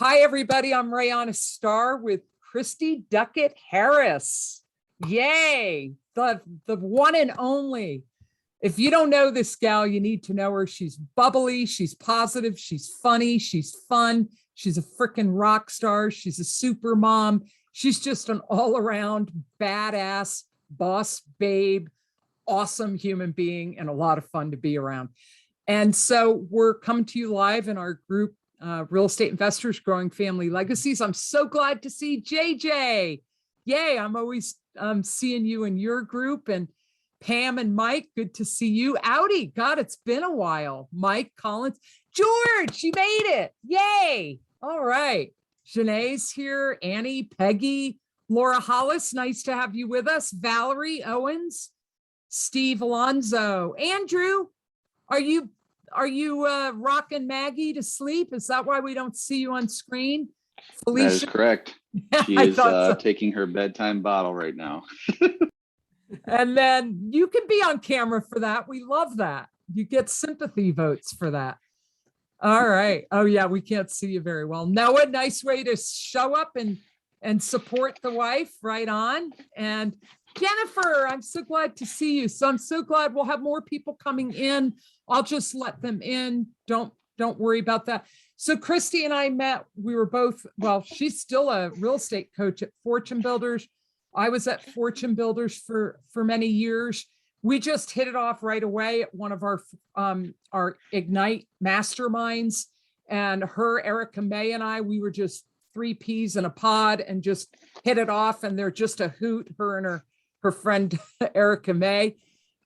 Hi, everybody. I'm Rayana Starr with Christy Duckett Harris. Yay, the one and only. If you don't know this gal, you need to know her. She's bubbly, she's positive, she's funny, she's fun. She's a freaking rock star. She's a super mom. She's just an all-around badass boss babe, awesome human being, and a lot of fun to be around. And so we're coming to you live in our group, Real Estate Investors Growing Family Legacies. I'm so glad to see JJ. Yay, I'm always seeing you in your group. And Pam and Mike, good to see you. Outie, God, it's been a while. Mike Collins, George, you made it. Yay. All right. Janae's here, Annie, Peggy, Laura Hollis, nice to have you with us. Valerie Owens, Steve Alonzo. Andrew, are you rocking Maggie to sleep? Is that why we don't see you on screen? Felicia? That is correct. She is taking her bedtime bottle right now. And then you can be on camera for that. We love that. You get sympathy votes for that. All right. Oh yeah, we can't see you very well. Noah, nice way to show up and support the wife. Right on. And Jennifer, I'm so glad to see you. So I'm so glad we'll have more people coming in. I'll just let them in. Don't worry about that. So Christy and I met, we were both, well, she's still a real estate coach at Fortune Builders. I was at Fortune Builders for many years. We just hit it off right away at one of our Ignite masterminds, and her, Erica May, and I, we were just three peas in a pod and just hit it off. And they're just a hoot, her and her friend, Erica May.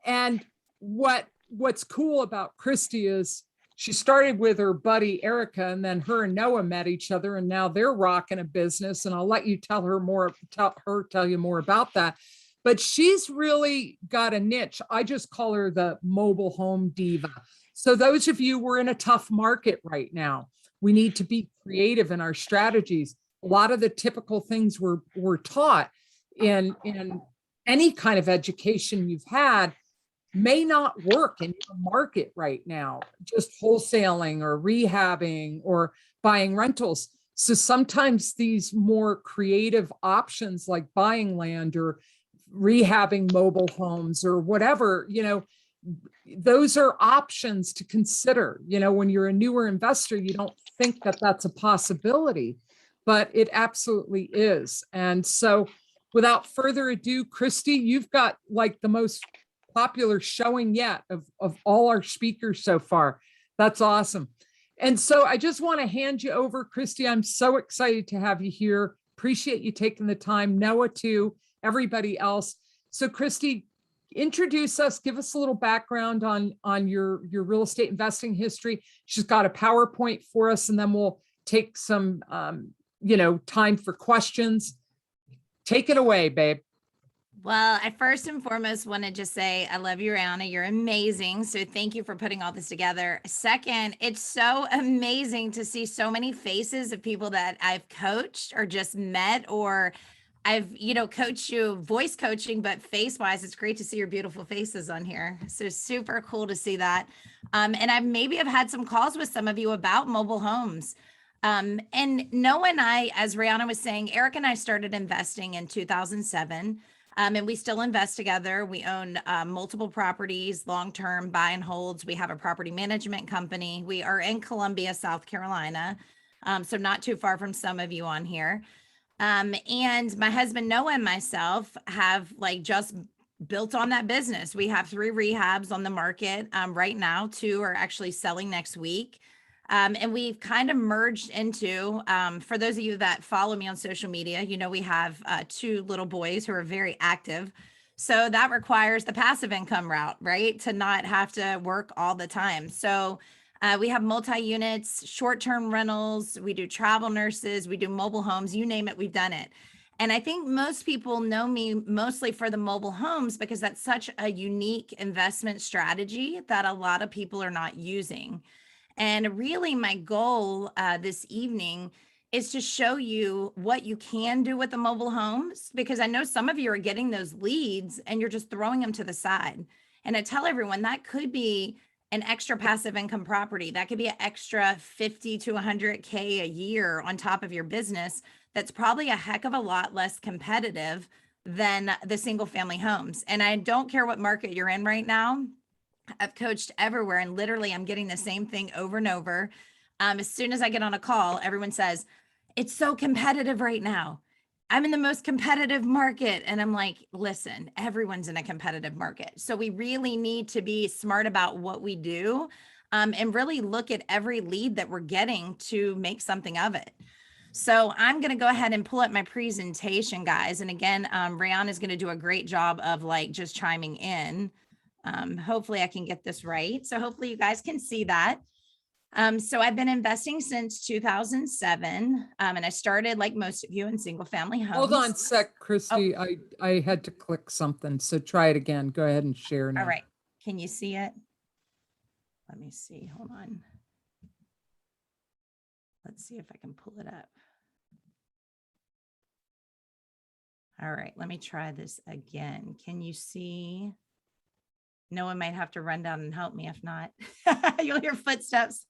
And what's cool about Christy is she started with her buddy, Erica, and then her and Noah met each other, and now they're rocking a business. And I'll let you tell you more about that. But she's really got a niche. I just call her the mobile home diva. So those of you, we're in a tough market right now. We need to be creative in our strategies. A lot of the typical things we're taught in any kind of education you've had may not work in your market right now, just wholesaling or rehabbing or buying rentals. So sometimes these more creative options like buying land or rehabbing mobile homes or whatever, those are options to consider. When you're a newer investor, you don't think that that's a possibility, but it absolutely is. And so without further ado, Christy, you've got like the most popular showing yet of all our speakers so far. That's awesome. And so I just want to hand you over, Christy. I'm so excited to have you here. Appreciate you taking the time. Noah too, everybody else. So Christy, introduce us, give us a little background on your real estate investing history. She's got a PowerPoint for us, and then we'll take some time for questions. Take it away, babe. Well, I first and foremost want to just say, I love you, Rihanna. You're amazing. So thank you for putting all this together. Second, it's so amazing to see so many faces of people that I've coached or just met, or I've, coached you voice coaching, but face wise, it's great to see your beautiful faces on here. So super cool to see that. And I've had some calls with some of you about mobile homes. And Noah and I, as Rihanna was saying, Eric and I started investing in 2007. And we still invest together. We own multiple properties, long-term buy and holds. We have a property management company. We are in Columbia, South Carolina, so not too far from some of you on here. And my husband, Noah, and myself have just built on that business. We have 3 rehabs on the market right now. 2 are actually selling next week. And we've kind of merged into, for those of you that follow me on social media, we have 2 little boys who are very active. So that requires the passive income route, right? To not have to work all the time. So we have multi-units, short-term rentals, we do travel nurses, we do mobile homes, you name it, we've done it. And I think most people know me mostly for the mobile homes because that's such a unique investment strategy that a lot of people are not using. And really my goal this evening is to show you what you can do with the mobile homes, because I know some of you are getting those leads and you're just throwing them to the side. And I tell everyone that could be an extra passive income property. That could be an extra 50 to 100K a year on top of your business. That's probably a heck of a lot less competitive than the single family homes. And I don't care what market you're in right now. I've coached everywhere, and literally I'm getting the same thing over and over. As soon as I get on a call, everyone says, it's so competitive right now. I'm in the most competitive market. And I'm like, listen, everyone's in a competitive market. So we really need to be smart about what we do, and really look at every lead that we're getting to make something of it. So I'm going to go ahead and pull up my presentation, guys. And again, Rayan is going to do a great job of like just chiming in. Hopefully I can get this right. So hopefully you guys can see that. So I've been investing since 2007. And I started, like most of you, in single family homes. Hold on a sec, Christy. I had to click something. So try it again. Go ahead and share now. All right. Can you see it? Let me see. Hold on. Let's see if I can pull it up. All right. Let me try this again. Can you see? No one might have to run down and help me. If not, you'll hear footsteps.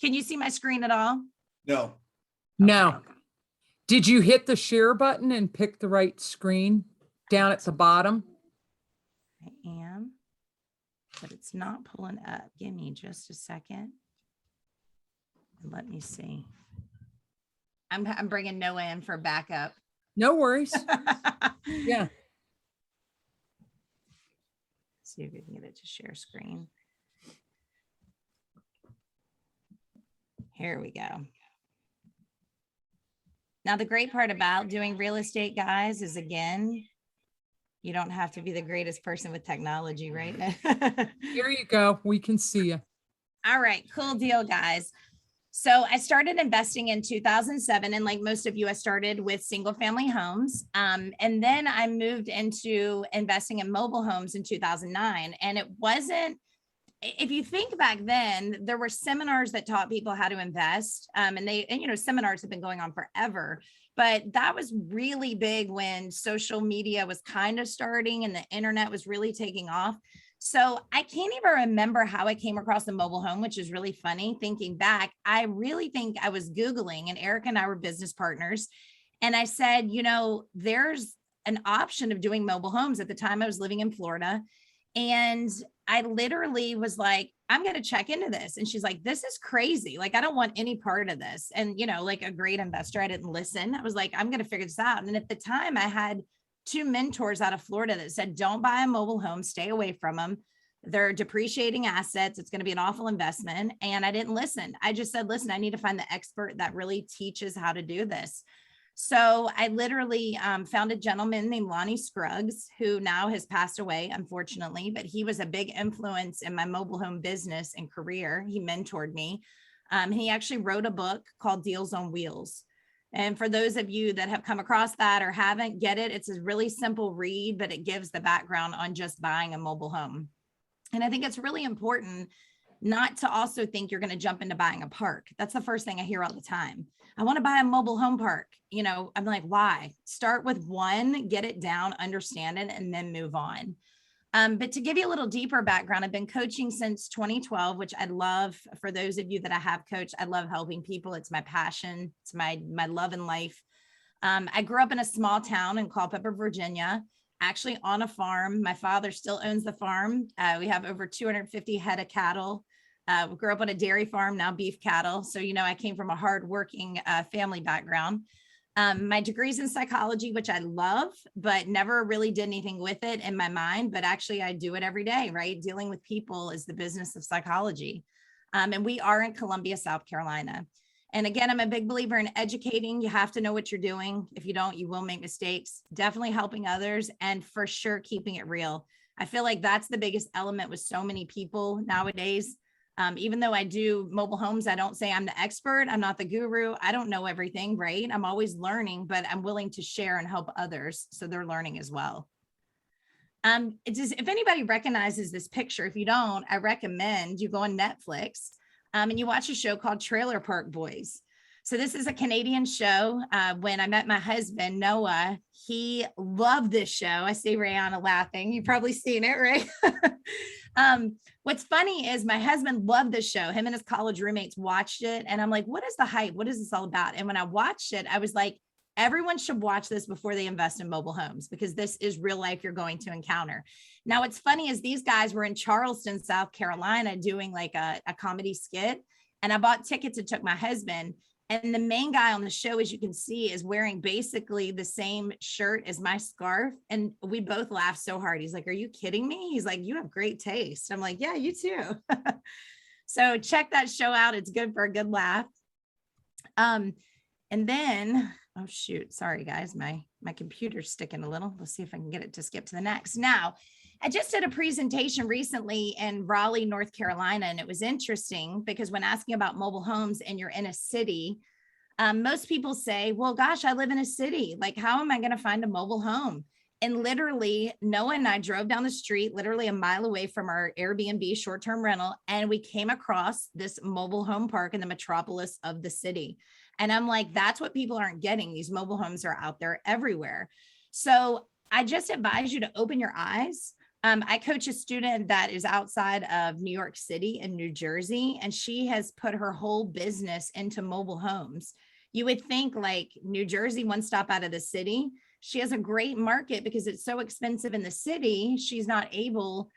Can you see my screen at all? No. No. Okay. Did you hit the share button and pick the right screen down at the bottom? I am, but it's not pulling up. Give me just a second. Let me see. I'm bringing Noah in for backup. No worries. Yeah. See if we can get it to share screen. Here we go. Now, the great part about doing real estate, guys, is again, you don't have to be the greatest person with technology, right? Here you go. We can see you. All right, cool deal, guys. So I started investing in 2007. And like most of you, I started with single family homes. And then I moved into investing in mobile homes in 2009. And it wasn't, if you think back then, there were seminars that taught people how to invest. And you know, seminars have been going on forever, but that was really big when social media was kind of starting and the internet was really taking off. So I can't even remember how I came across the mobile home, which is really funny. Thinking back, I really think I was Googling, and Eric and I were business partners. And I said, you know, there's an option of doing mobile homes. At the time I was living in Florida. And I literally was like, I'm going to check into this. And she's like, this is crazy. Like, I don't want any part of this. And, you know, like a great investor, I didn't listen. I was like, I'm going to figure this out. And at the time I had 2 mentors out of Florida that said, don't buy a mobile home, stay away from them. They're depreciating assets. It's going to be an awful investment. And I didn't listen. I just said, listen, I need to find the expert that really teaches how to do this. So I literally found a gentleman named Lonnie Scruggs, who now has passed away, unfortunately, but he was a big influence in my mobile home business and career. He mentored me. He actually wrote a book called Deals on Wheels. And for those of you that have come across that or haven't, get it. It's a really simple read, but it gives the background on just buying a mobile home. And I think it's really important not to also think you're going to jump into buying a park. That's the first thing I hear all the time. I want to buy a mobile home park. You know, I'm like, why? Start with one, get it down, understand it, and then move on. But to give you a little deeper background, I've been coaching since 2012, which I love. For those of you that I have coached, I love helping people. It's my passion. It's my love in life. I grew up in a small town in Culpeper, Virginia, actually on a farm. My father still owns the farm. We have over 250 head of cattle. We grew up on a dairy farm, now beef cattle. So, you know, I came from a hardworking family background. My degree's in psychology, which I love, but never really did anything with it in my mind. But actually, I do it every day, right? Dealing with people is the business of psychology. And we are in Columbia, South Carolina. And again, I'm a big believer in educating. You have to know what you're doing. If you don't, you will make mistakes. Definitely helping others, and for sure, keeping it real. I feel like that's the biggest element with so many people nowadays. Even though I do mobile homes, I don't say I'm the expert. I'm not the guru. I don't know everything, right? I'm always learning, but I'm willing to share and help others so they're learning as well. It's just, if anybody recognizes this picture, if you don't, I recommend you go on Netflix and you watch a show called Trailer Park Boys. So this is a Canadian show. When I met my husband, Noah, he loved this show. I see Rihanna laughing. You've probably seen it, right? What's funny is my husband loved the show. Him and his college roommates watched it. And I'm like, what is the hype? What is this all about? And when I watched it, I was like, everyone should watch this before they invest in mobile homes, because this is real life you're going to encounter. Now, what's funny is these guys were in Charleston, South Carolina, doing like a comedy skit. And I bought tickets and took my husband. And the main guy on the show, as you can see, is wearing basically the same shirt as my scarf. And we both laughed so hard. He's like, are you kidding me? He's like, you have great taste. I'm like, yeah, you too. So check that show out. It's good for a good laugh. And then, oh shoot, sorry guys, my computer's sticking a little. Let's see if I can get it to skip to the next. Now, I just did a presentation recently in Raleigh, North Carolina, and it was interesting because when asking about mobile homes and you're in a city, most people say, well, gosh, I live in a city. Like, how am I going to find a mobile home? And literally, Noah and I drove down the street, literally a mile away from our Airbnb short-term rental, and we came across this mobile home park in the metropolis of the city. And I'm like, that's what people aren't getting. These mobile homes are out there everywhere. So I just advise you to open your eyes. I coach a student that is outside of New York City and New Jersey, and she has put her whole business into mobile homes. You would think like New Jersey, one stop out of the city. She has a great market because it's so expensive in the city. She's not able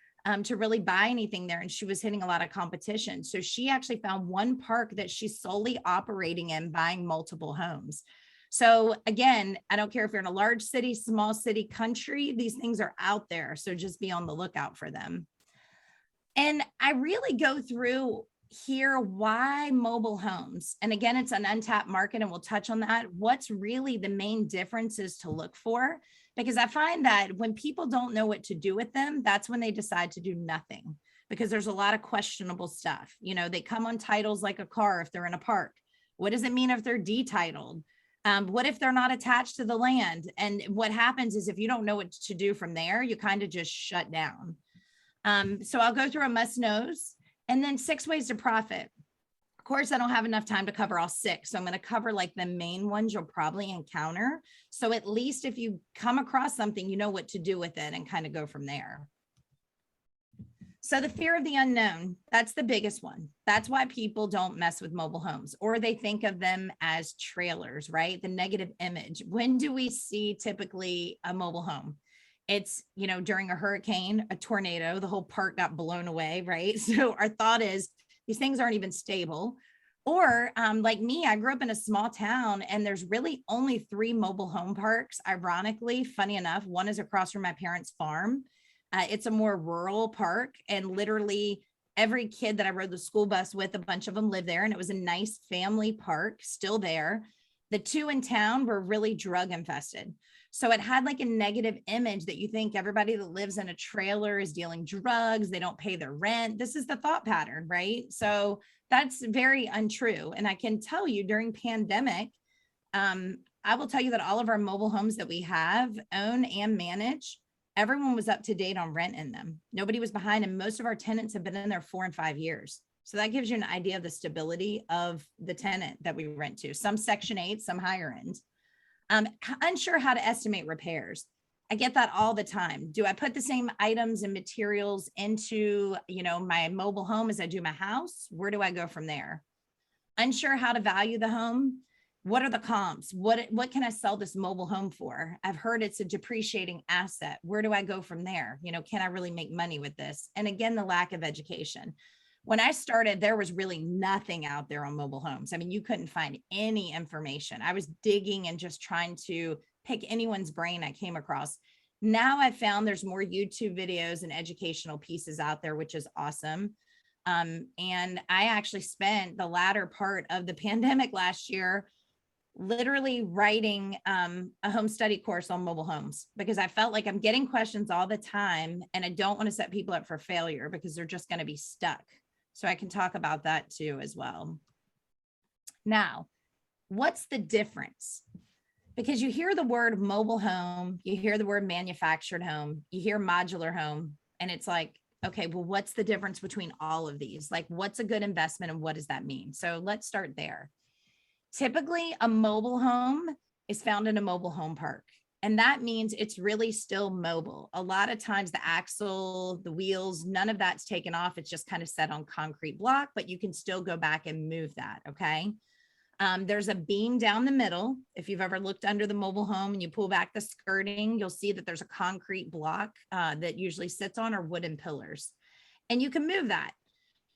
to really buy anything there. And she was hitting a lot of competition. So she actually found one park that she's solely operating in, buying multiple homes. So again, I don't care if you're in a large city, small city, country, these things are out there. So just be on the lookout for them. And I really go through here why mobile homes. And again, it's an untapped market, and we'll touch on that. What's really the main differences to look for? Because I find that when people don't know what to do with them, that's when they decide to do nothing, because there's a lot of questionable stuff. You know, they come on titles like a car if they're in a park. What does it mean if they're detitled? What if they're not attached to the land? And what happens is if you don't know what to do from there, you kind of just shut down. So I'll go through a must knows and then 6 ways to profit. Of course, I don't have enough time to cover all 6. So I'm going to cover like the main ones you'll probably encounter. So at least if you come across something, you know what to do with it and kind of go from there. So the fear of the unknown, that's the biggest one. That's why people don't mess with mobile homes, or they think of them as trailers, right? The negative image. When do we see typically a mobile home? It's, you know, during a hurricane, a tornado, the whole park got blown away, right? So our thought is these things aren't even stable. Or like me, I grew up in a small town and there's really only 3 mobile home parks. Ironically, funny enough, one is across from my parents' farm. It's a more rural park, and literally every kid that I rode the school bus with, a bunch of them live there, and it was a nice family park still there. The 2 in town were really drug infested. So it had like a negative image that you think everybody that lives in a trailer is dealing drugs, they don't pay their rent. This is the thought pattern, right? So that's very untrue. And I can tell you during pandemic, I will tell you that all of our mobile homes that we have, own and manage, everyone was up to date on rent in them. Nobody was behind, and most of our tenants have been in there 4 and 5 years. So that gives you an idea of the stability of the tenant that we rent to. Some Section 8, some higher end. Unsure how to estimate repairs. I get that all the time. Do I put the same items and materials into, you know, my mobile home as I do my house? Where do I go from there? Unsure how to value the home. What are the comps? What can I sell this mobile home for? I've heard it's a depreciating asset. Where do I go from there? You know, can I really make money with this? And again, the lack of education. When I started, there was really nothing out there on mobile homes. I mean, you couldn't find any information. I was digging and just trying to pick anyone's brain I came across. Now I found there's more YouTube videos and educational pieces out there, which is awesome. And I actually spent the latter part of the pandemic last year literally writing a home study course on mobile homes, because I felt like I'm getting questions all the time and I don't want to set people up for failure because they're just going to be stuck. So I can talk about that too as well. Now, what's the difference? Because you hear the word mobile home, you hear the word manufactured home, you hear modular home, and it's like, okay, well, what's the difference between all of these? Like, what's a good investment and what does that mean? So let's start there. Typically, a mobile home is found in a mobile home park. And that means it's really still mobile. A lot of times the axle, the wheels, none of that's taken off. It's just kind of set on concrete block, but you can still go back and move that. Okay. There's a beam down the middle. If you've ever looked under the mobile home and you pull back the skirting, you'll see that there's a concrete block that usually sits on, or wooden pillars, and you can move that.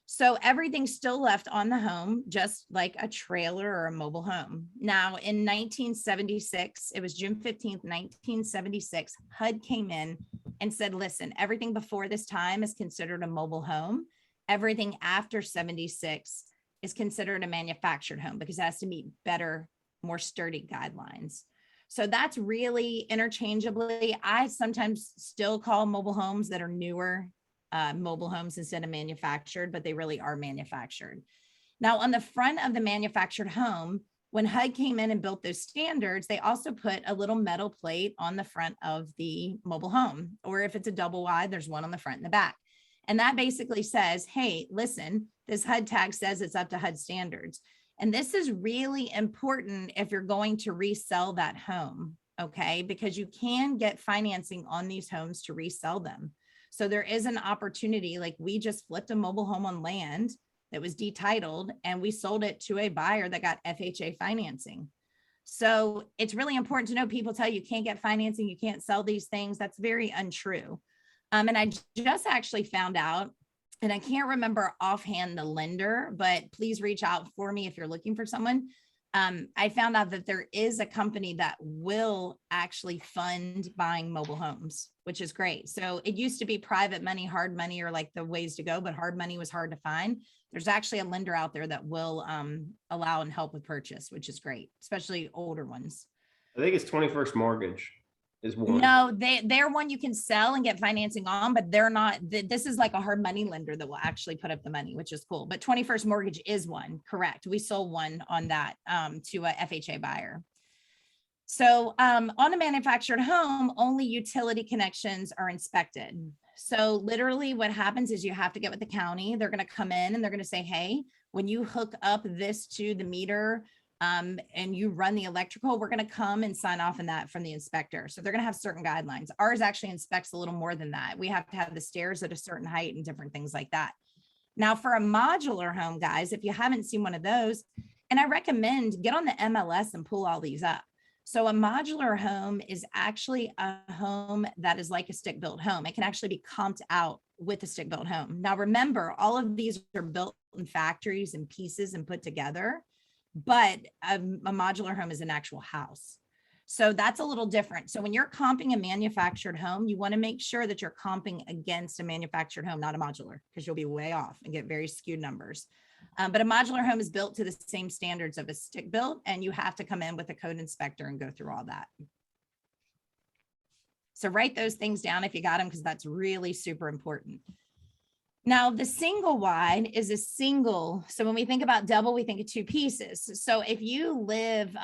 So everything's still left on the home, just like a trailer or a mobile home. Now in 1976, it was June 15th, 1976, HUD came in and said, listen, everything before this time is considered a mobile home. Everything after 76 is considered a manufactured home because it has to meet better, more sturdy guidelines. So that's really interchangeably. I sometimes still call mobile homes that are newer mobile homes instead of manufactured, but they really are manufactured. Now on the front of the manufactured home, when HUD came in and built those standards, they also put a little metal plate on the front of the mobile home, or if it's a double wide, there's one on the front and the back. And that basically says, hey, listen, this HUD tag says it's up to HUD standards. And this is really important if you're going to resell that home, okay? Because you can get financing on these homes to resell them. So there is an opportunity, like we just flipped a mobile home on land that was detitled and we sold it to a buyer that got FHA financing. So it's really important to know, people tell you can't get financing, you can't sell these things. That's very untrue. And I just actually found out, and I can't remember offhand the lender, but please reach out for me if you're looking for someone. I found out that there is a company that will actually fund buying mobile homes, which is great. So it used to be private money, hard money, or like the ways to go, but hard money was hard to find. There's actually a lender out there that will allow and help with purchase, which is great, especially older ones. I think it's 21st Mortgage is one. No, they're one you can sell and get financing on, but they're not. This is like a hard money lender that will actually put up the money, which is cool. But 21st Mortgage is one, correct? We sold one on that to a FHA buyer. So on a manufactured home, only utility connections are inspected. So literally what happens is you have to get with the county. They're going to come in and they're going to say, hey, when you hook up this to the meter, and you run the electrical, we're going to come and sign off on that from the inspector. So they're going to have certain guidelines. Ours actually inspects a little more than that. We have to have the stairs at a certain height and different things like that. Now for a modular home, guys, if you haven't seen one of those, and I recommend get on the MLS and pull all these up. So a modular home is actually a home that is like a stick-built home. It can actually be comped out with a stick-built home. Now remember, all of these are built in factories and pieces and put together. But a modular home is an actual house. So that's a little different. So when you're comping a manufactured home, you want to make sure that you're comping against a manufactured home, not a modular, because you'll be way off and get very skewed numbers. But a modular home is built to the same standards of a stick built, and you have to come in with a code inspector and go through all that. So write those things down if you got them, because that's really super important. Now, the single wide is a single. So when we think about double, we think of two pieces. So if you live,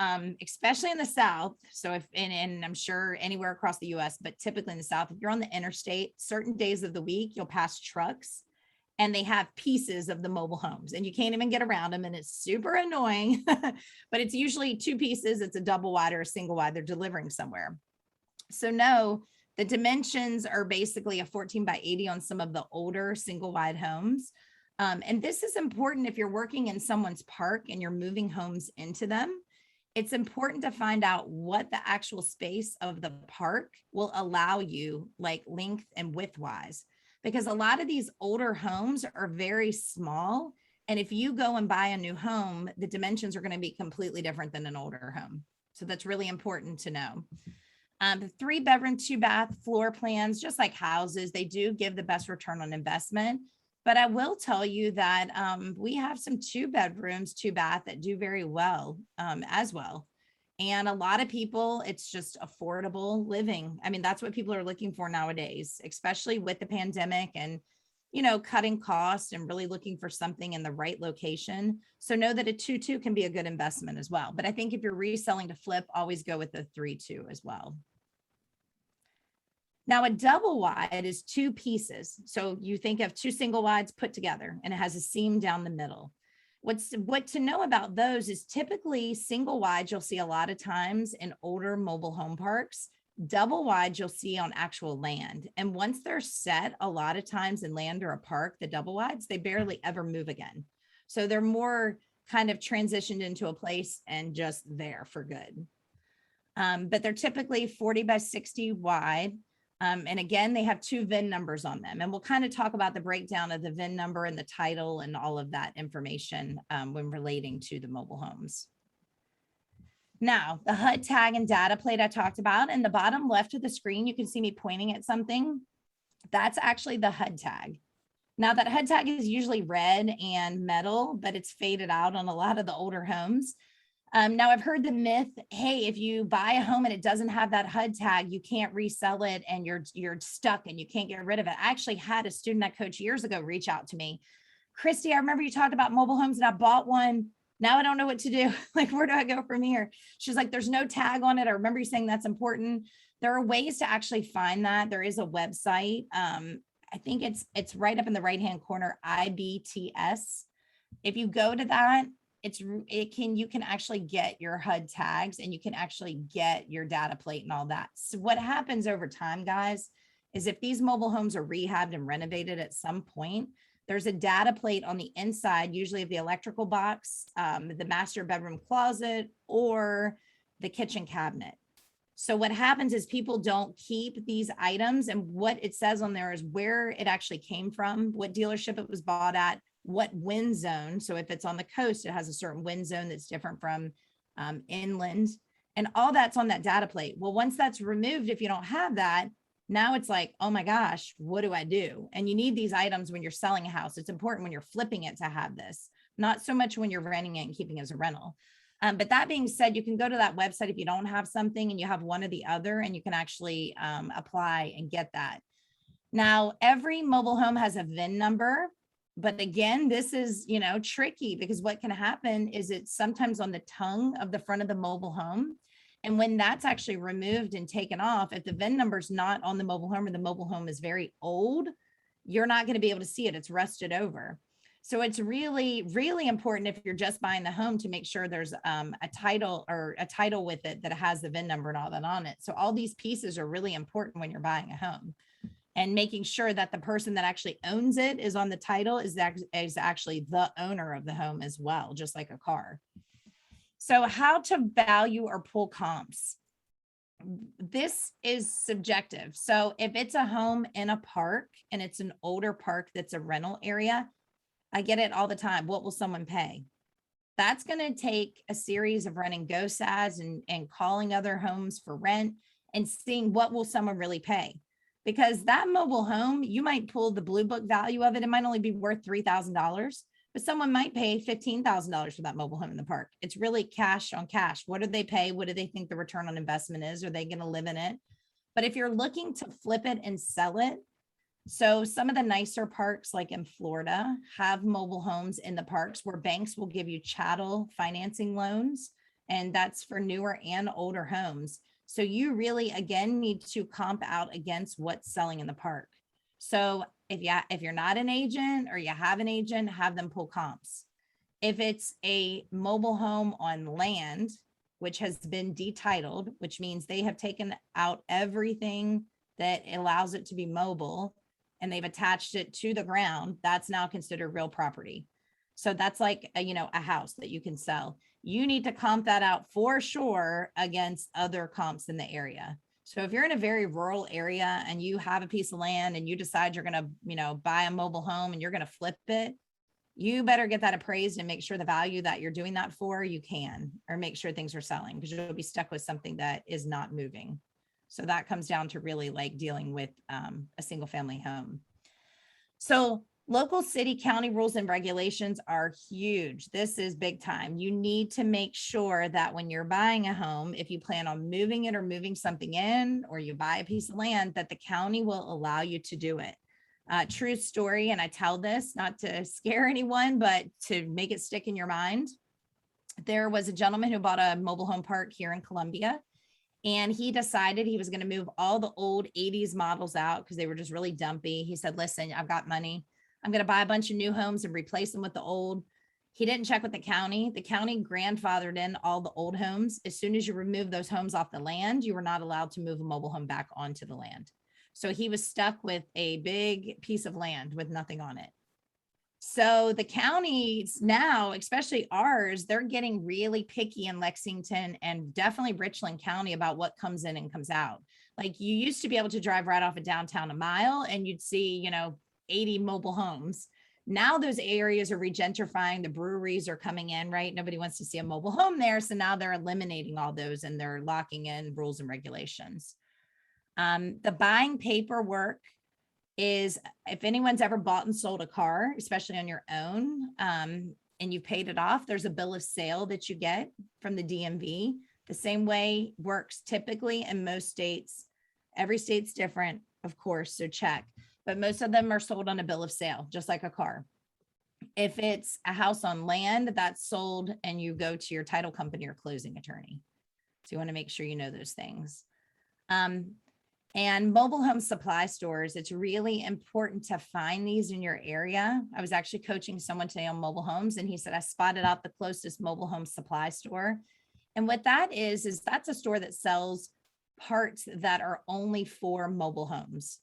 especially in the South, so if, and I'm sure anywhere across the US, but typically in the South, if you're on the interstate, certain days of the week, you'll pass trucks and they have pieces of the mobile homes and you can't even get around them. And it's super annoying, but it's usually two pieces. It's a double wide or a single wide. They're delivering somewhere. So no, the dimensions are basically a 14 by 80 on some of the older single wide homes. And this is important if you're working in someone's park and you're moving homes into them. It's important to find out what the actual space of the park will allow you, like length and width wise, because a lot of these older homes are very small. And if you go and buy a new home, the dimensions are going to be completely different than an older home. So that's really important to know. The 3-bedroom, 2-bath floor plans, just like houses, they do give the best return on investment. But I will tell you that we have some 2-bedrooms, 2-bath that do very well as well. And a lot of people, it's just affordable living. I mean, that's what people are looking for nowadays, especially with the pandemic and, you know, cutting costs and really looking for something in the right location. So know that a 2-2 can be a good investment as well. But I think if you're reselling to flip, always go with the 3-2 as well. Now a double wide is 2 pieces. So you think of 2 single wides put together and it has a seam down the middle. What to know about those is typically single wides you'll see a lot of times in older mobile home parks. Double wides you'll see on actual land. And once they're set, a lot of times in land or a park, the double wides, they barely ever move again. So they're more kind of transitioned into a place and just there for good. But they're typically 40 by 60 wide. And again, they have 2 VIN numbers on them. And we'll kind of talk about the breakdown of the VIN number and the title and all of that information when relating to the mobile homes. Now, the HUD tag and data plate I talked about, in the bottom left of the screen, you can see me pointing at something. That's actually the HUD tag. Now, that HUD tag is usually red and metal, but it's faded out on a lot of the older homes. Now, I've heard the myth, hey, if you buy a home and it doesn't have that HUD tag, you can't resell it and you're stuck and you can't get rid of it. I actually had a student I coached years ago reach out to me. Christy, I remember you talked about mobile homes and I bought one. Now I don't know what to do. Like, where do I go from here? She's like, there's no tag on it. I remember you saying that's important. There are ways to actually find that. There is a website. I think it's right up in the right-hand corner, IBTS. If you go to that, you can actually get your HUD tags and you can actually get your data plate and all that. So what happens over time, guys, is if these mobile homes are rehabbed and renovated at some point, there's a data plate on the inside, usually of the electrical box, the master bedroom closet, or the kitchen cabinet. So what happens is people don't keep these items, and what it says on there is where it actually came from, what dealership it was bought at, what wind zone. So if it's on the coast, it has a certain wind zone that's different from inland, and all that's on that data plate. Well, once that's removed, if you don't have that, now it's like, oh my gosh, what do I do? And you need these items when you're selling a house. It's important when you're flipping it to have this, not so much when you're renting it and keeping it as a rental. But that being said, you can go to that website if you don't have something and you have one or the other, and you can actually apply and get that. Now, every mobile home has a VIN number, but again, this is, tricky, because what can happen is it's sometimes on the tongue of the front of the mobile home. And when that's actually removed and taken off, if the VIN number is not on the mobile home or the mobile home is very old, you're not going to be able to see it. It's rusted over. So it's really, really important if you're just buying the home to make sure there's a title with it that has the VIN number and all that on it. So all these pieces are really important when you're buying a home, and making sure that the person that actually owns it is on the title is actually the owner of the home as well, just like a car. So how to value or pull comps. This is subjective. So if it's a home in a park and it's an older park that's a rental area, I get it all the time. What will someone pay? That's going to take a series of running ghost ads and calling other homes for rent and seeing what will someone really pay. Because that mobile home, you might pull the blue book value of it. It might only be worth $3,000. But someone might pay $15,000 for that mobile home in the park. It's really cash on cash. What do they pay? What do they think the return on investment is? Are they going to live in it? But if you're looking to flip it and sell it, so some of the nicer parks, like in Florida, have mobile homes in the parks where banks will give you chattel financing loans, and that's for newer and older homes. So you really, again, need to comp out against what's selling in the park. So if you're not an agent or you have an agent, have them pull comps. If it's a mobile home on land, which has been detitled, which means they have taken out everything that allows it to be mobile and they've attached it to the ground, that's now considered real property. So that's like a house that you can sell. You need to comp that out for sure against other comps in the area. So if you're in a very rural area and you have a piece of land and you decide you're going to, buy a mobile home and you're going to flip it, you better get that appraised and make sure the value that you're doing that for, you can, or make sure things are selling, because you'll be stuck with something that is not moving. So that comes down to really like dealing with a single family home. So local city, county rules and regulations are huge. This is big time. You need to make sure that when you're buying a home, if you plan on moving it or moving something in, or you buy a piece of land, that the county will allow you to do it. True story, and I tell this not to scare anyone, but to make it stick in your mind. There was a gentleman who bought a mobile home park here in Columbia, and he decided he was going to move all the old 80s models out because they were just really dumpy. He said, listen, I've got money. I'm going to buy a bunch of new homes and replace them with the old. He didn't check with the county. The county grandfathered in all the old homes. As soon as you remove those homes off the land, you were not allowed to move a mobile home back onto the land. So he was stuck with a big piece of land with nothing on it. So the counties now, especially ours, they're getting really picky in Lexington and definitely Richland County about what comes in and comes out. Like you used to be able to drive right off of downtown a mile and you'd see, 80 mobile homes. Now those areas are regentrifying. The breweries are coming in, right? Nobody wants to see a mobile home there. So now they're eliminating all those and they're locking in rules and regulations. The buying paperwork is, if anyone's ever bought and sold a car, especially on your own, and you paid it off, there's a bill of sale that you get from the DMV. The same way works typically in most states. Every state's different, of course, so check. But most of them are sold on a bill of sale, just like a car. If it's a house on land, that's sold and you go to your title company or closing attorney. So you want to make sure you know those things. And mobile home supply stores, it's really important to find these in your area. I was actually coaching someone today on mobile homes, and he said, I spotted out the closest mobile home supply store. And what that is that's a store that sells parts that are only for mobile homes.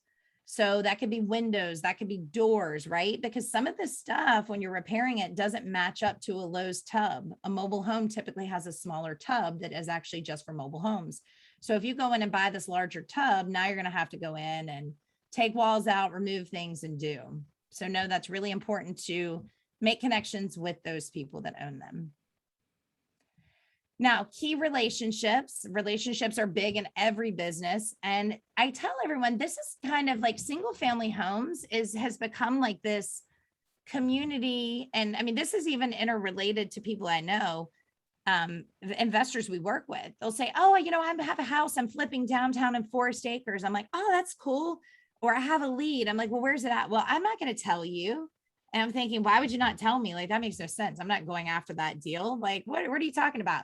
So that could be windows, that could be doors, right? Because some of this stuff, when you're repairing it, doesn't match up to a Lowe's tub. A mobile home typically has a smaller tub that is actually just for mobile homes. So if you go in and buy this larger tub, now you're going to have to go in and take walls out, remove things and do. So no, that's really important to make connections with those people that own them. Now, key relationships are big in every business. And I tell everyone, this is kind of like single family homes has become like this community. And I mean, this is even interrelated to people I know, investors we work with. They'll say, oh, I have a house I'm flipping downtown in Forest Acres. I'm like, oh, that's cool. Or I have a lead. I'm like, well, where's it at? Well, I'm not going to tell you. And I'm thinking, why would you not tell me? Like, that makes no sense. I'm not going after that deal. Like, what are you talking about?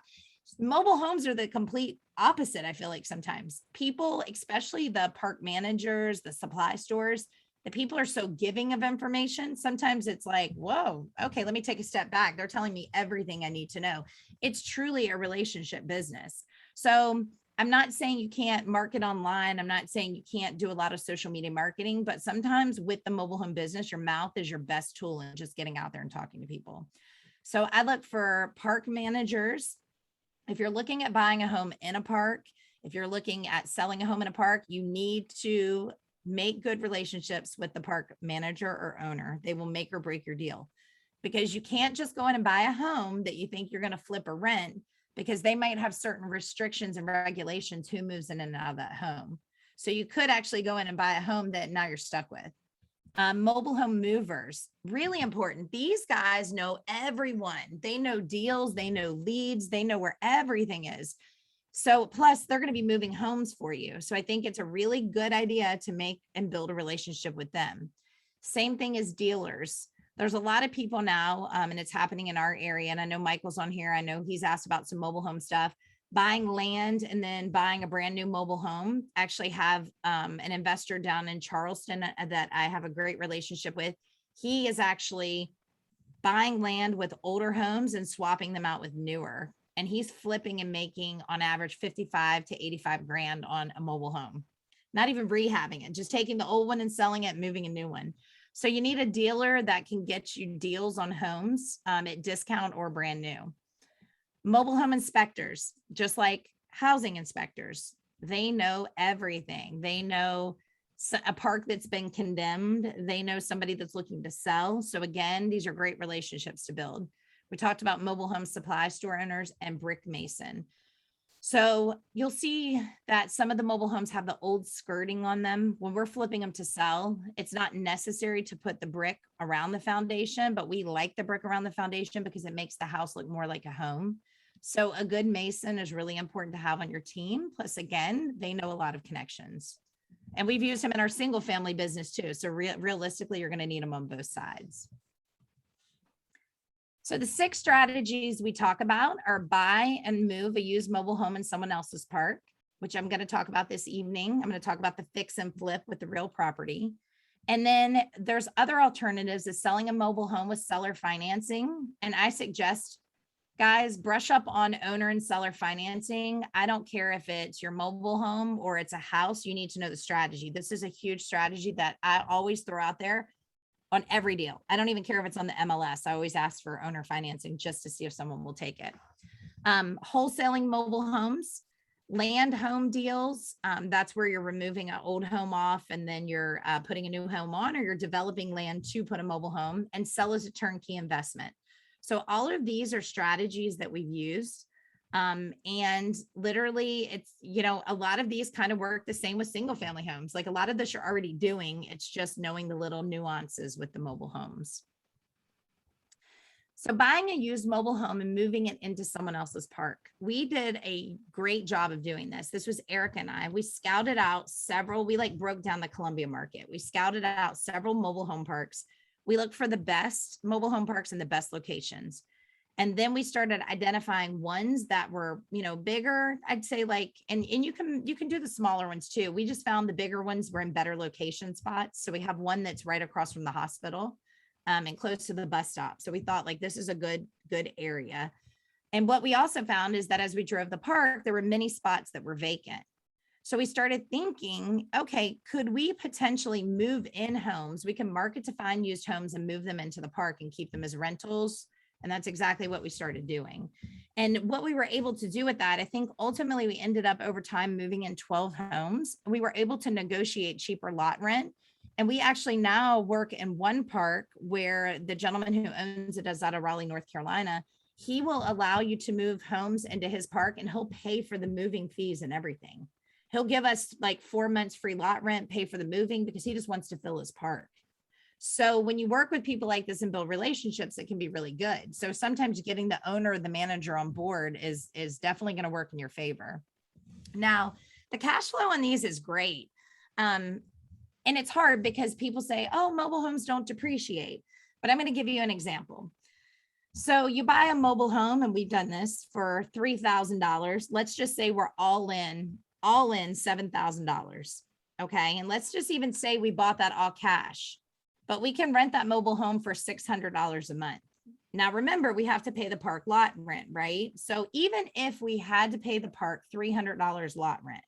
Mobile homes are the complete opposite. I feel like sometimes people, especially the park managers, the supply stores, the people are so giving of information. Sometimes it's like, whoa, okay, let me take a step back. They're telling me everything I need to know. It's truly a relationship business. So I'm not saying you can't market online. I'm not saying you can't do a lot of social media marketing, but sometimes with the mobile home business, your mouth is your best tool in just getting out there and talking to people. So I look for park managers. If you're looking at buying a home in a park, if you're looking at selling a home in a park, you need to make good relationships with the park manager or owner. They will make or break your deal, because you can't just go in and buy a home that you think you're going to flip or rent, because they might have certain restrictions and regulations who moves in and out of that home. So you could actually go in and buy a home that now you're stuck with. Mobile home movers, really important. These guys know everyone. They know deals, they know leads, they know where everything is. So plus they're going to be moving homes for you. So I think it's a really good idea to make and build a relationship with them. Same thing as dealers. There's a lot of people now, and it's happening in our area. And I know Michael's on here. I know he's asked about some mobile home stuff, buying land and then buying a brand new mobile home. Actually have an investor down in Charleston that I have a great relationship with. He is actually buying land with older homes and swapping them out with newer. And he's flipping and making on average 55 to 85 grand on a mobile home. Not even rehabbing it, just taking the old one and selling it, moving a new one. So you need a dealer that can get you deals on homes at discount or brand new. Mobile home inspectors, just like housing inspectors, they know everything. They know a park that's been condemned. They know somebody that's looking to sell. So again, these are great relationships to build. We talked about mobile home supply store owners and brick mason. So you'll see that some of the mobile homes have the old skirting on them. When we're flipping them to sell, it's not necessary to put the brick around the foundation, but we like the brick around the foundation because it makes the house look more like a home. So a good mason is really important to have on your team. Plus, again, they know a lot of connections. And we've used them in our single family business too. So realistically, you're going to need them on both sides. So the 6 strategies we talk about are buy and move a used mobile home in someone else's park, which I'm going to talk about this evening. I'm going to talk about the fix and flip with the real property. And then there's other alternatives is selling a mobile home with seller financing. And I suggest, guys, brush up on owner and seller financing. I don't care if it's your mobile home or it's a house, you need to know the strategy. This is a huge strategy that I always throw out there on every deal. I don't even care if it's on the MLS. I always ask for owner financing just to see if someone will take it. Wholesaling mobile homes, land home deals. That's where you're removing an old home off and then you're putting a new home on, or you're developing land to put a mobile home, and sell as a turnkey investment. So all of these are strategies that we've used. And literally it's, you know, a lot of these kind of work the same with single family homes. Like a lot of this you're already doing. It's just knowing the little nuances with the mobile homes. So buying a used mobile home and moving it into someone else's park. We did a great job of doing this. This was Erica and I. We scouted out several, we like broke down the Columbia market. We scouted out several mobile home parks. We looked for the best mobile home parks in the best locations. And then we started identifying ones that were, you know, bigger, I'd say like, and you can do the smaller ones too. We just found the bigger ones were in better location spots. So we have one that's right across from the hospital and close to the bus stop. So we thought like, this is a good area. And what we also found is that as we drove the park, there were many spots that were vacant. So we started thinking, okay, could we potentially move in homes? We can market to find used homes and move them into the park and keep them as rentals. And that's exactly what we started doing. And what we were able to do with that, I think ultimately we ended up over time moving in 12 homes. We were able to negotiate cheaper lot rent. And we actually now work in one park where the gentleman who owns it is out of Raleigh, North Carolina. He will allow you to move homes into his park and he'll pay for the moving fees and everything. He'll give us like 4 months free lot rent, pay for the moving, because he just wants to fill his park. So when you work with people like this and build relationships, it can be really good. So sometimes getting the owner or the manager on board is definitely going to work in your favor. Now, the cash flow on these is great. And it's hard because people say, oh, mobile homes don't depreciate. But I'm going to give you an example. So you buy a mobile home, and we've done this for $3,000. Let's just say we're all in $7,000. Okay. And let's just even say we bought that all cash, but we can rent that mobile home for $600 a month. Now, remember, we have to pay the park lot rent, right? So even if we had to pay the park $300 lot rent,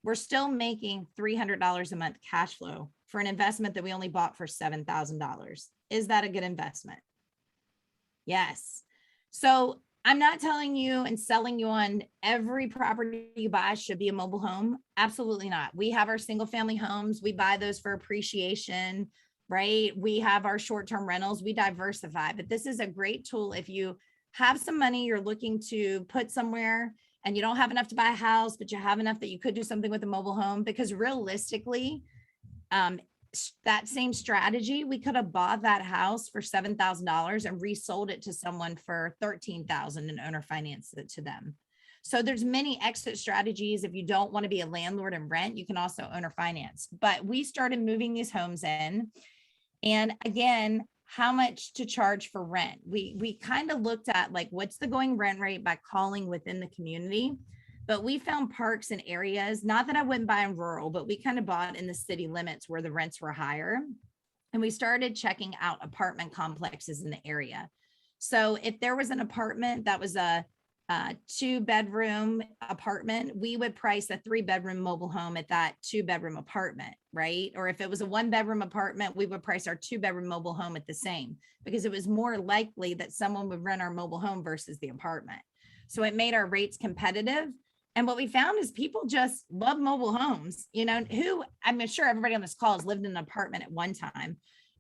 we're still making $300 a month cash flow for an investment that we only bought for $7,000. Is that a good investment? Yes. So I'm not telling you and selling you on every property you buy should be a mobile home. Absolutely not. We have our single family homes. We buy those for appreciation, right? We have our short-term rentals. We diversify, but this is a great tool. If you have some money you're looking to put somewhere and you don't have enough to buy a house, but you have enough that you could do something with a mobile home, because realistically, that same strategy, we could have bought that house for $7,000 and resold it to someone for $13,000 and owner finance it to them. So there's many exit strategies. If you don't want to be a landlord and rent, you can also owner finance. But we started moving these homes in. And again, how much to charge for rent? We kind of looked at like, what's the going rent rate by calling within the community? But we found parks and areas, not that I wouldn't buy in rural, but we kind of bought in the city limits where the rents were higher. And we started checking out apartment complexes in the area. So if there was an apartment that was a 2-bedroom apartment, we would price a 3-bedroom mobile home at that 2-bedroom apartment, right? Or if it was a 1-bedroom apartment, we would price our 2-bedroom mobile home at the same, because it was more likely that someone would rent our mobile home versus the apartment. So it made our rates competitive. And what we found is people just love mobile homes. You know, I'm sure everybody on this call has lived in an apartment at one time.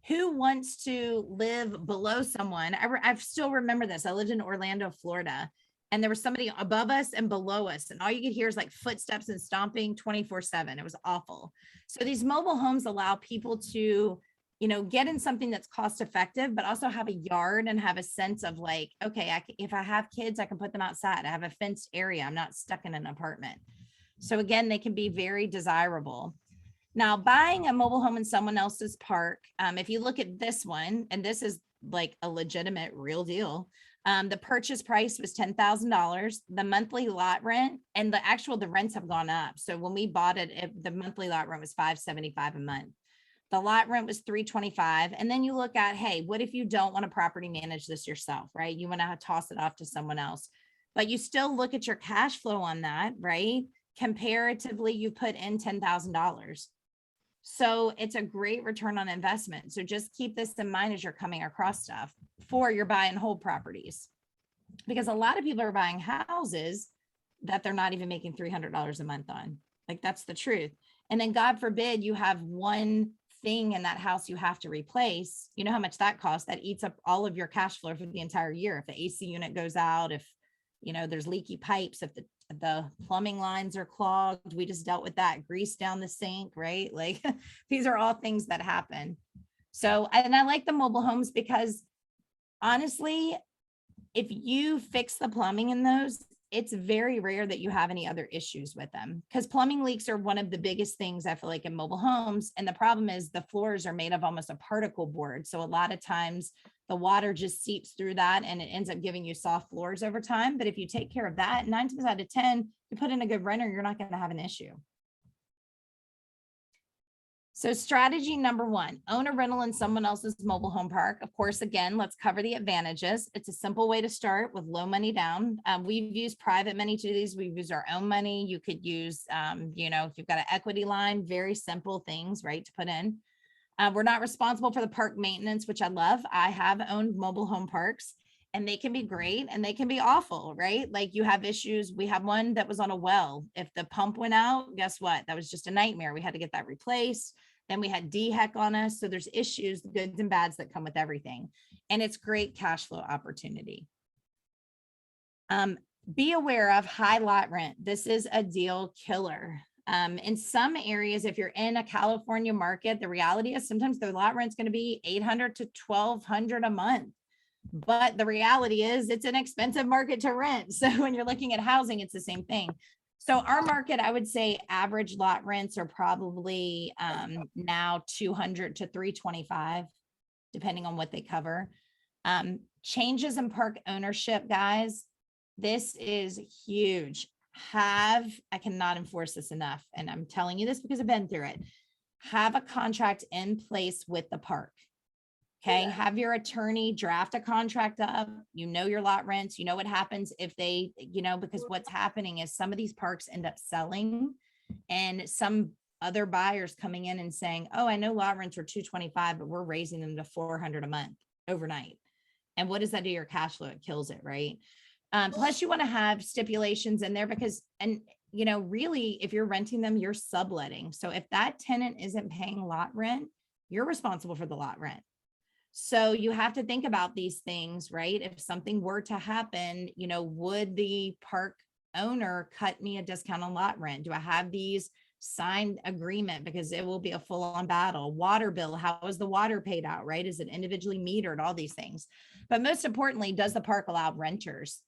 Who wants to live below someone? I still remember this. I lived in Orlando, Florida, and there was somebody above us and below us. And all you could hear is like footsteps and stomping 24/7. It was awful. So these mobile homes allow people to, you know, get in something that's cost effective, but also have a yard and have a sense of like, okay, if I have kids, I can put them outside. I have a fenced area. I'm not stuck in an apartment. So again, they can be very desirable. Now, buying a mobile home in someone else's park, if you look at this one, and this is like a legitimate real deal, the purchase price was $10,000, the monthly lot rent, and the rents have gone up. So when we bought it, the monthly lot rent was $575 a month. The lot rent was $325. And then you look at, hey, what if you don't want to property manage this yourself, right? You want to toss it off to someone else, but you still look at your cash flow on that, right? Comparatively, you put in $10,000. So it's a great return on investment. So just keep this in mind as you're coming across stuff for your buy and hold properties, because a lot of people are buying houses that they're not even making $300 a month on. Like, that's the truth. And then God forbid you have one thing in that house you have to replace. You know how much that costs? That eats up all of your cash flow for the entire year. If the AC unit goes out, if, you know, there's leaky pipes, if the plumbing lines are clogged, we just dealt with that, grease down the sink, right? Like, these are all things that happen. So, and I like the mobile homes because honestly, if you fix the plumbing in those, it's very rare that you have any other issues with them, because plumbing leaks are one of the biggest things I feel like in mobile homes. And the problem is the floors are made of almost a particle board. So a lot of times the water just seeps through that and it ends up giving you soft floors over time. But if you take care of that, 9 times out of 10, you put in a good renter, you're not going to have an issue. So strategy number 1, own a rental in someone else's mobile home park. Of course, again, let's cover the advantages. It's a simple way to start with low money down. We've used private money to do these. We've used our own money. You could use, you know, if you've got an equity line, very simple things, right, to put in. We're not responsible for the park maintenance, which I love. I have owned mobile home parks and they can be great and they can be awful, right? Like, you have issues. We have one that was on a well. If the pump went out, guess what? That was just a nightmare. We had to get that replaced. Then we had DHEC on us. So there's issues, the goods and bads that come with everything. And it's great cash flow opportunity. Be aware of high lot rent. This is a deal killer. In some areas, if you're in a California market, the reality is sometimes the lot rent's going to be $800 to $1,200 a month. But the reality is it's an expensive market to rent. So when you're looking at housing, it's the same thing. So our market, I would say average lot rents are probably now $200 to $325, depending on what they cover. Changes in park ownership, guys, this is huge. I cannot enforce this enough. And I'm telling you this because I've been through it. Have a contract in place with the park. Okay. Yeah. Have your attorney draft a contract up. You know your lot rents. You know what happens if they, you know, because what's happening is some of these parks end up selling and some other buyers coming in and saying, oh, I know lot rents are $225, but we're raising them to $400 a month overnight. And what does that do to your cash flow? It kills it, right? Plus you want to have stipulations in there because, and you know, really, if you're renting them, you're subletting. So if that tenant isn't paying lot rent, you're responsible for the lot rent. So you have to think about these things, right? If something were to happen, you know, would the park owner cut me a discount on lot rent? Do I have these signed agreement? Because it will be a full-on battle. Water bill, how is the water paid out, right? Is it individually metered? All these things. But most importantly, does the park allow renters?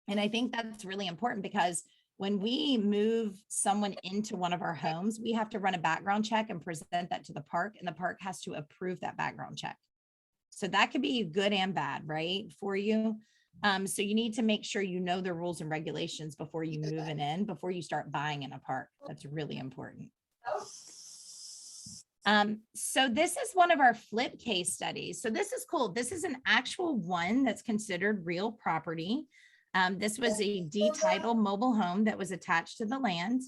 And I think that's really important because when we move someone into one of our homes, we have to run a background check and present that to the park, and the park has to approve that background check. So that could be good and bad, right, for you. So you need to make sure you know the rules and regulations before you move it in, before you start buying in a park. That's really important. So this is one of our flip case studies. So this is cool. This is an actual one that's considered real property. This was a D-title mobile home that was attached to the land.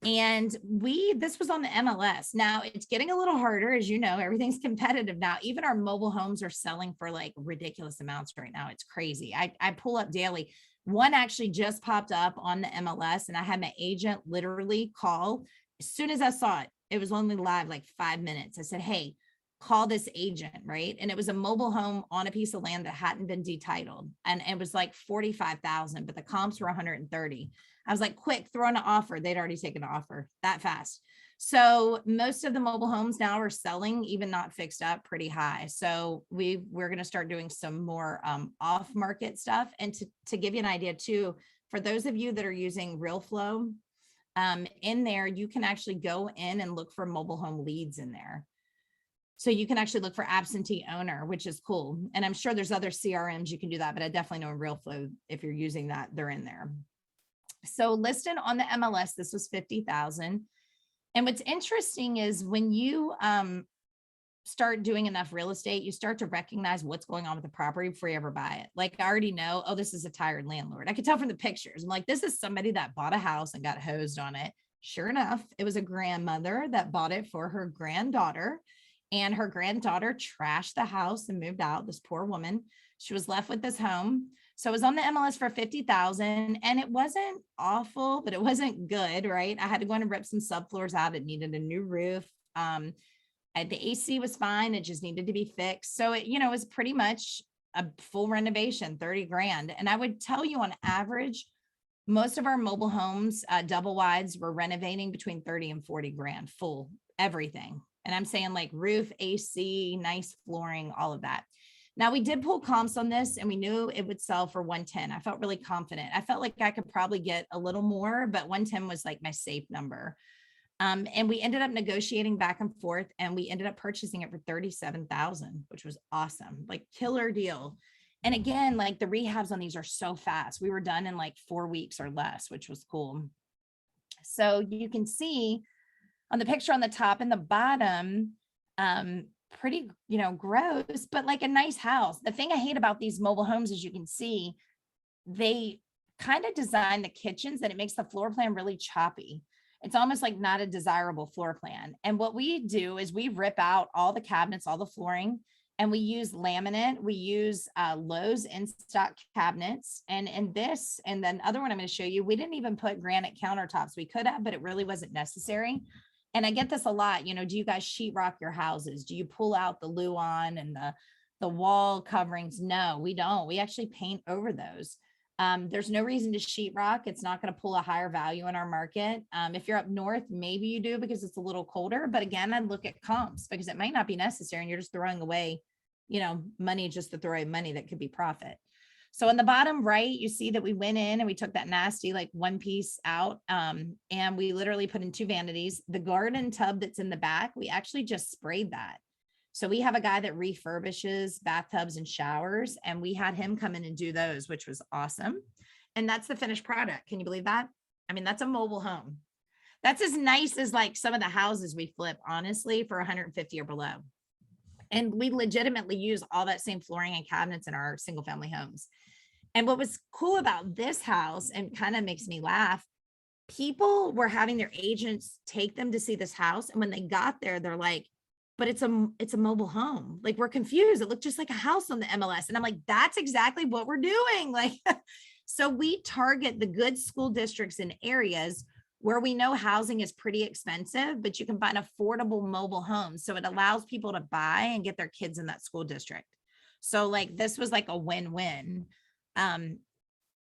And this was on the MLS. Now it's getting a little harder. As you know, everything's competitive now. Even our mobile homes are selling for like ridiculous amounts right now. It's crazy. I pull up daily. One actually just popped up on the MLS and I had my agent literally call. As soon as I saw it, it was only live like 5 minutes. I said, hey, call this agent, right? And it was a mobile home on a piece of land that hadn't been detitled. And it was like 45,000, but the comps were 130. I was like, quick, throw in an offer. They'd already taken an offer that fast. So most of the mobile homes now are selling, even not fixed up, pretty high. So we're going to start doing some more off market stuff. And to give you an idea too, for those of you that are using RealFlow, in there, you can actually go in and look for mobile home leads in there. So you can actually look for absentee owner, which is cool. And I'm sure there's other CRMs you can do that, but I definitely know in RealFlow, if you're using that, they're in there. So listed on the MLS, this was 50,000. And what's interesting is when you start doing enough real estate, you start to recognize what's going on with the property before you ever buy it. Like I already know, oh, this is a tired landlord. I could tell from the pictures. I'm like, this is somebody that bought a house and got hosed on it. Sure enough, it was a grandmother that bought it for her granddaughter, and her granddaughter trashed the house and moved out. This poor woman, she was left with this home. So it was on the MLS for 50,000, and it wasn't awful, but it wasn't good, right? I had to go in and rip some subfloors out. It needed a new roof. The AC was fine. It just needed to be fixed. So it, you know, it was pretty much a full renovation, 30 grand. And I would tell you on average, most of our mobile homes, double wides, were renovating between 30 and 40 grand, full everything. And I'm saying like roof, AC, nice flooring, all of that. Now we did pull comps on this and we knew it would sell for 110. I felt really confident. I felt like I could probably get a little more, but 110 was like my safe number. And we ended up negotiating back and forth, and we ended up purchasing it for 37,000, which was awesome, like killer deal. And again, like the rehabs on these are so fast. We were done in like 4 weeks or less, which was cool. So you can see on the picture on the top and the bottom, pretty, you know, gross, but like a nice house. The thing I hate about these mobile homes, as you can see, they kind of design the kitchens that it makes the floor plan really choppy. It's almost like not a desirable floor plan. And what we do is we rip out all the cabinets, all the flooring, and we use laminate. We use Lowe's in-stock cabinets. And this, and then other one I'm going to show you, we didn't even put granite countertops. We could have, but it really wasn't necessary. And I get this a lot, you know, do you guys sheetrock your houses? Do you pull out the Luan and the wall coverings? No, we don't. We actually paint over those. There's no reason to sheetrock. It's not going to pull a higher value in our market. If you're up north, maybe you do because it's a little colder. But again, I'd look at comps because it might not be necessary and you're just throwing away, you know, money just to throw away money that could be profit. So on the bottom right, you see that we went in and we took that nasty like one piece out, and we literally put in 2 vanities. The garden tub that's in the back, we actually just sprayed that. So we have a guy that refurbishes bathtubs and showers, and we had him come in and do those, which was awesome. And that's the finished product. Can you believe that? I mean, that's a mobile home. That's as nice as like some of the houses we flip, honestly, for 150 or below. And we legitimately use all that same flooring and cabinets in our single family homes. And what was cool about this house, and kind of makes me laugh, people were having their agents take them to see this house. And when they got there, they're like, but it's a mobile home. Like, we're confused. It looked just like a house on the MLS. And I'm like, that's exactly what we're doing. Like, so we target the good school districts in areas where we know housing is pretty expensive, but you can find affordable mobile homes. So it allows people to buy and get their kids in that school district. So like, this was like a win-win. And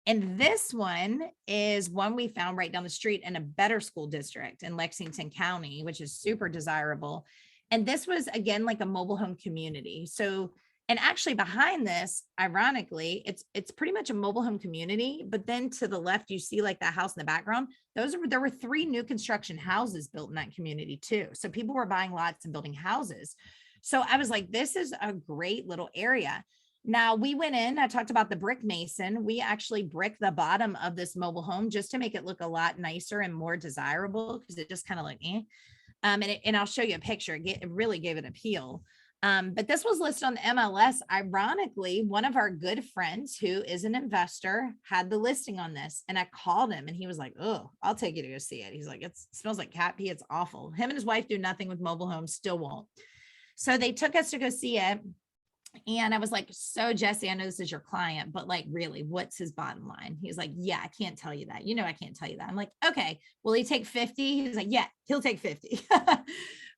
this one is one we found right down the street in a better school district in Lexington County, which is super desirable. And this was, again, like a mobile home community. So, and actually behind this, ironically, it's pretty much a mobile home community. But then to the left, you see like that house in the background. There were 3 new construction houses built in that community too. So people were buying lots and building houses. So I was like, this is a great little area. Now we went in, I talked about the brick mason. We actually bricked the bottom of this mobile home just to make it look a lot nicer and more desirable, because it just kind of like, and I'll show you a picture. It really gave it appeal. But this was listed on the MLS. Ironically, one of our good friends who is an investor had the listing on this, and I called him and he was like, oh, I'll take you to go see it. He's like, it smells like cat pee. It's awful. Him and his wife do nothing with mobile homes, still won't. So they took us to go see it. And I was like, so Jesse, I know this is your client, but like, really, what's his bottom line? He's like, yeah, I can't tell you that. You know, I can't tell you that. I'm like, okay, will he take 50? He's like, yeah, he'll take 50. I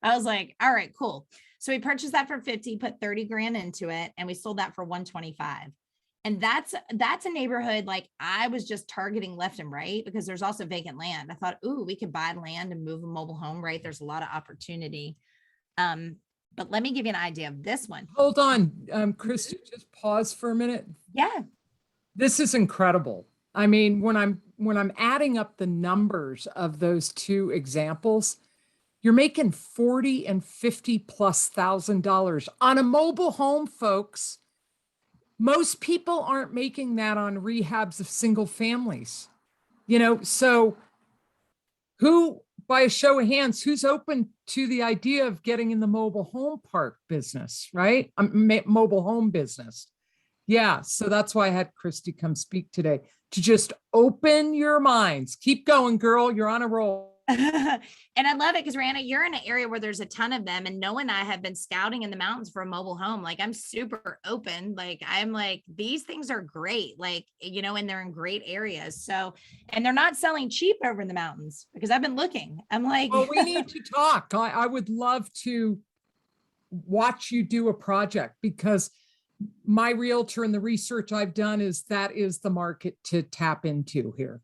was like, all right, cool. So we purchased that for 50, put 30 grand into it, and we sold that for 125. And that's a neighborhood like I was just targeting left and right, because there's also vacant land. I thought, ooh, we could buy land and move a mobile home, right? There's a lot of opportunity. But let me give you an idea of this one. Hold on, Christy, just pause for a minute. Yeah. This is incredible. I mean, when I'm adding up the numbers of those 2 examples, you're making $40,000 and $50,000+ on a mobile home, folks. Most people aren't making that on rehabs of single families, you know, so who by a show of hands, who's open to the idea of getting in the mobile home park business, right? Mobile home business. Yeah, so that's why I had Christy come speak today, to just open your minds. Keep going, girl. You're on a roll. And I love it because Rihanna, you're in an area where there's a ton of them, and Noah and I have been scouting in the mountains for a mobile home. Like, I'm super open. Like, I'm like, these things are great, like, you know, and they're in great areas. So, and they're not selling cheap over in the mountains, because I've been looking. I'm like, Well, we need to talk. I would love to watch you do a project, because my realtor and the research I've done is that is the market to tap into here.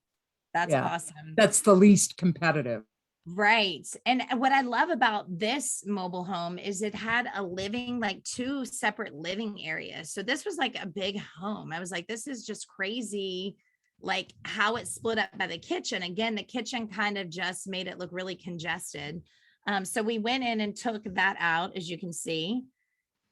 that's Yeah. awesome. That's the least competitive. Right. And what I love about this mobile home is it had a living, like 2 separate living areas. So this was like a big home. I was like, this is just crazy, like how it split up by the kitchen. Again, the kitchen kind of just made it look really congested. So we went in and took that out, as you can see.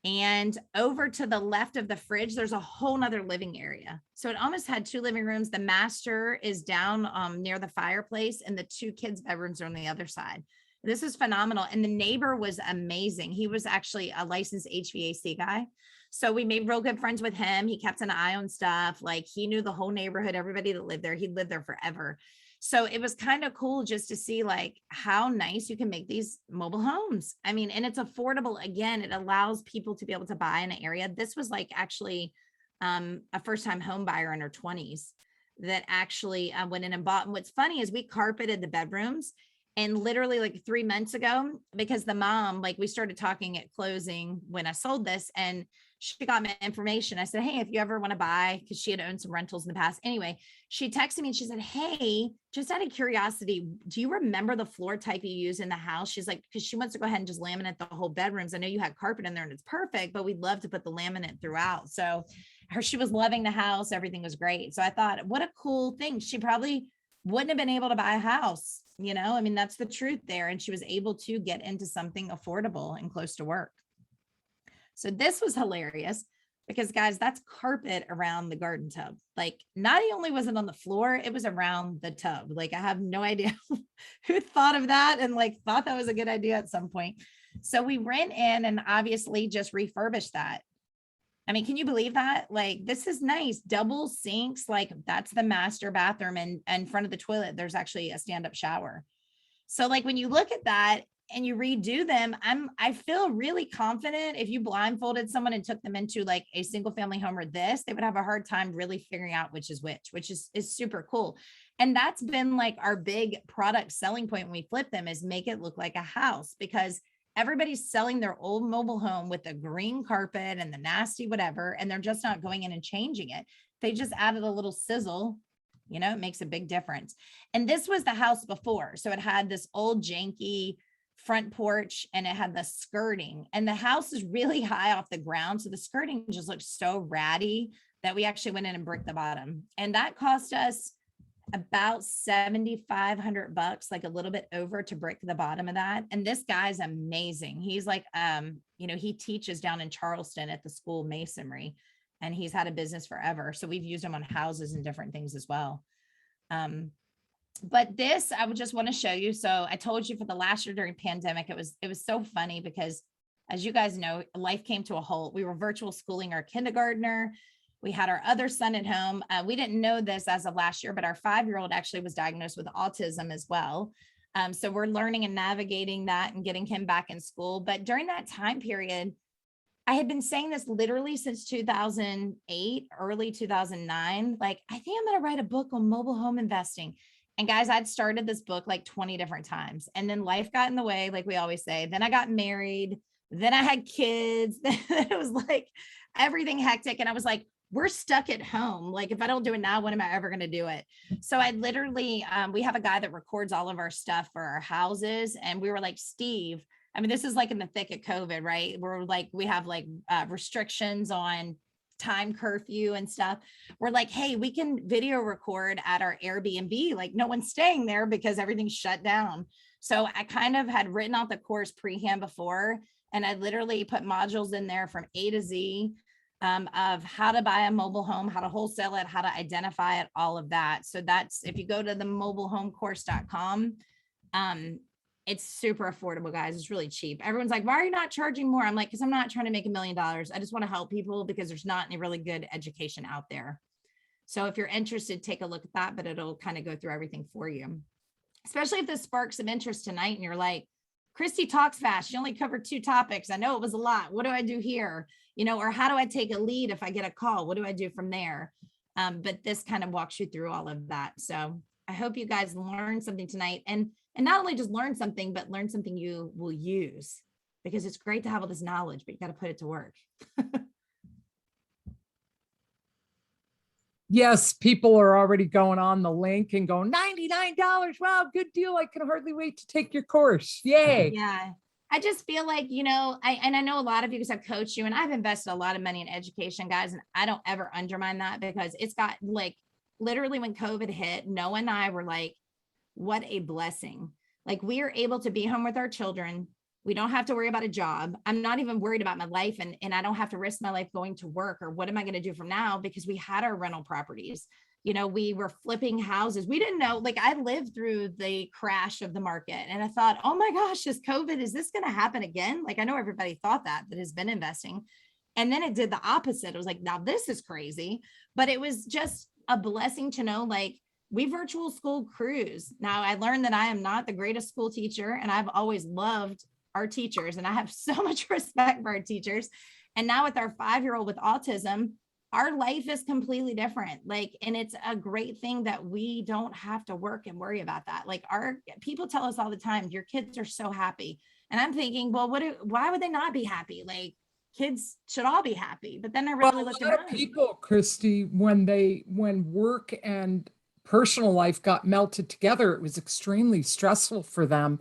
And over to the left of the fridge, there's a whole nother living area. So it almost had 2 living rooms. The master is down near the fireplace, and the 2 kids' bedrooms are on the other side. This is phenomenal. And the neighbor was amazing. He was actually a licensed HVAC guy. So we made real good friends with him. He kept an eye on stuff. Like, he knew the whole neighborhood, everybody that lived there. He lived there forever. So it was kind of cool just to see like how nice you can make these mobile homes. I mean, and it's affordable. Again, it allows people to be able to buy in an area. This was like actually a first-time home buyer in her 20s that actually went in and bought. And what's funny is we carpeted the bedrooms, and literally like 3 months ago, because the mom, like, we started talking at closing when I sold this, and she got my information. I said, hey, if you ever want to buy, because she had owned some rentals in the past. Anyway, she texted me and she said, hey, just out of curiosity, do you remember the floor type you use in the house? She's like, because she wants to go ahead and just laminate the whole bedrooms. I know you had carpet in there and it's perfect, but we'd love to put the laminate throughout. So she was loving the house. Everything was great. So I thought, what a cool thing. She probably wouldn't have been able to buy a house. You know, I mean, that's the truth there. And she was able to get into something affordable and close to work. So this was hilarious because, guys, that's carpet around the garden tub. Like, not only was it on the floor, it was around the tub. Like, I have no idea who thought of that and like thought that was a good idea at some point. So we went in and obviously just refurbished that. I mean, can you believe that? Like, this is nice. Double sinks, like that's the master bathroom, and in front of the toilet, there's actually a stand-up shower. So like, when you look at that and you redo them, I feel really confident if you blindfolded someone and took them into like a single family home or this, they would have a hard time really figuring out which is which is super cool. And that's been like our big product selling point when we flip them, is make it look like a house, because everybody's selling their old mobile home with the green carpet and the nasty whatever, and they're just not going in and changing it. They just added a little sizzle. You know, it makes a big difference. And this was the house before. So it had this old janky front porch, and it had the skirting, and the house is really high off the ground. So the skirting just looked so ratty that we actually went in and bricked the bottom. And that cost us about $7,500, like a little bit over, to brick the bottom of that. And this guy's amazing. He's like, you know, he teaches down in Charleston at the school of masonry, and he's had a business forever. So we've used him on houses and different things as well. But this, I would just want to show you. So I told you for the last year during pandemic, it was so funny because, as you guys know, life came to a halt. We were virtual schooling our kindergartner. We had our other son at home. We didn't know this as of last year, but our 5-year-old actually was diagnosed with autism as well. So we're learning and navigating that and getting him back in school. But during that time period, I had been saying this literally since 2008, early 2009, like, I think I'm going to write a book on mobile home investing. And guys, I'd started this book like 20 different times, and then life got in the way, like we always say. Then I got married, then I had kids. Then it was like everything hectic. And I was like, we're stuck at home. Like, if I don't do it now, when am I ever going to do it? So I literally, we have a guy that records all of our stuff for our houses. And we were like, Steve, I mean, this is like in the thick of COVID, right? We're like, we have like restrictions on time curfew and stuff. We're like, hey, we can video record at our Airbnb. Like, no one's staying there because everything's shut down. So I kind of had written out the course pre-hand before, and I literally put modules in there from A to Z of how to buy a mobile home, how to wholesale it, how to identify it, all of that. So that's, if you go to the mobilehomecourse.com, It's super affordable, guys. It's really cheap. Everyone's like, why are you not charging more? I'm like, because I'm not trying to make $1 million. I just want to help people because there's not any really good education out there. So if you're interested, take a look at that, but it'll kind of go through everything for you. Especially if this sparks some interest tonight and you're like, Christy talks fast. She only covered 2 topics. I know it was a lot. What do I do here? You know, or how do I take a lead if I get a call? What do I do from there? But this kind of walks you through all of that. So I hope you guys learned something tonight, and not only just learn something, but learn something you will use, because it's great to have all this knowledge, but you got to put it to work. Yes, people are already going on the link and going, $99. Wow, good deal. I can hardly wait to take your course. Yay. Yeah. I just feel like, you know, I know a lot of you guys have coached you, and I've invested a lot of money in education, guys, and I don't ever undermine that, because it's got, like, literally when COVID hit, Noah and I were like, what a blessing. Like, we are able to be home with our children. We don't have to worry about a job. I'm not even worried about my life, and I don't have to risk my life going to work, or what am I going to do from now? Because we had our rental properties. You know, we were flipping houses. We didn't know, like, I lived through the crash of the market, and I thought, oh my gosh, is COVID, is this going to happen again? Like, I know everybody thought that has been investing. And then it did the opposite. It was like, now this is crazy. But it was just a blessing to know, like, we virtual school cruise. Now, I learned that I am not the greatest school teacher, and I've always loved our teachers, and I have so much respect for our teachers. And now with our 5-year-old with autism, our life is completely different. Like, and it's a great thing that we don't have to work and worry about that. Like, our people tell us all the time, your kids are so happy. And I'm thinking, well, why would they not be happy? Like, kids should all be happy. But then I really looked around. People, Christy, when work and personal life got melted together, it was extremely stressful for them.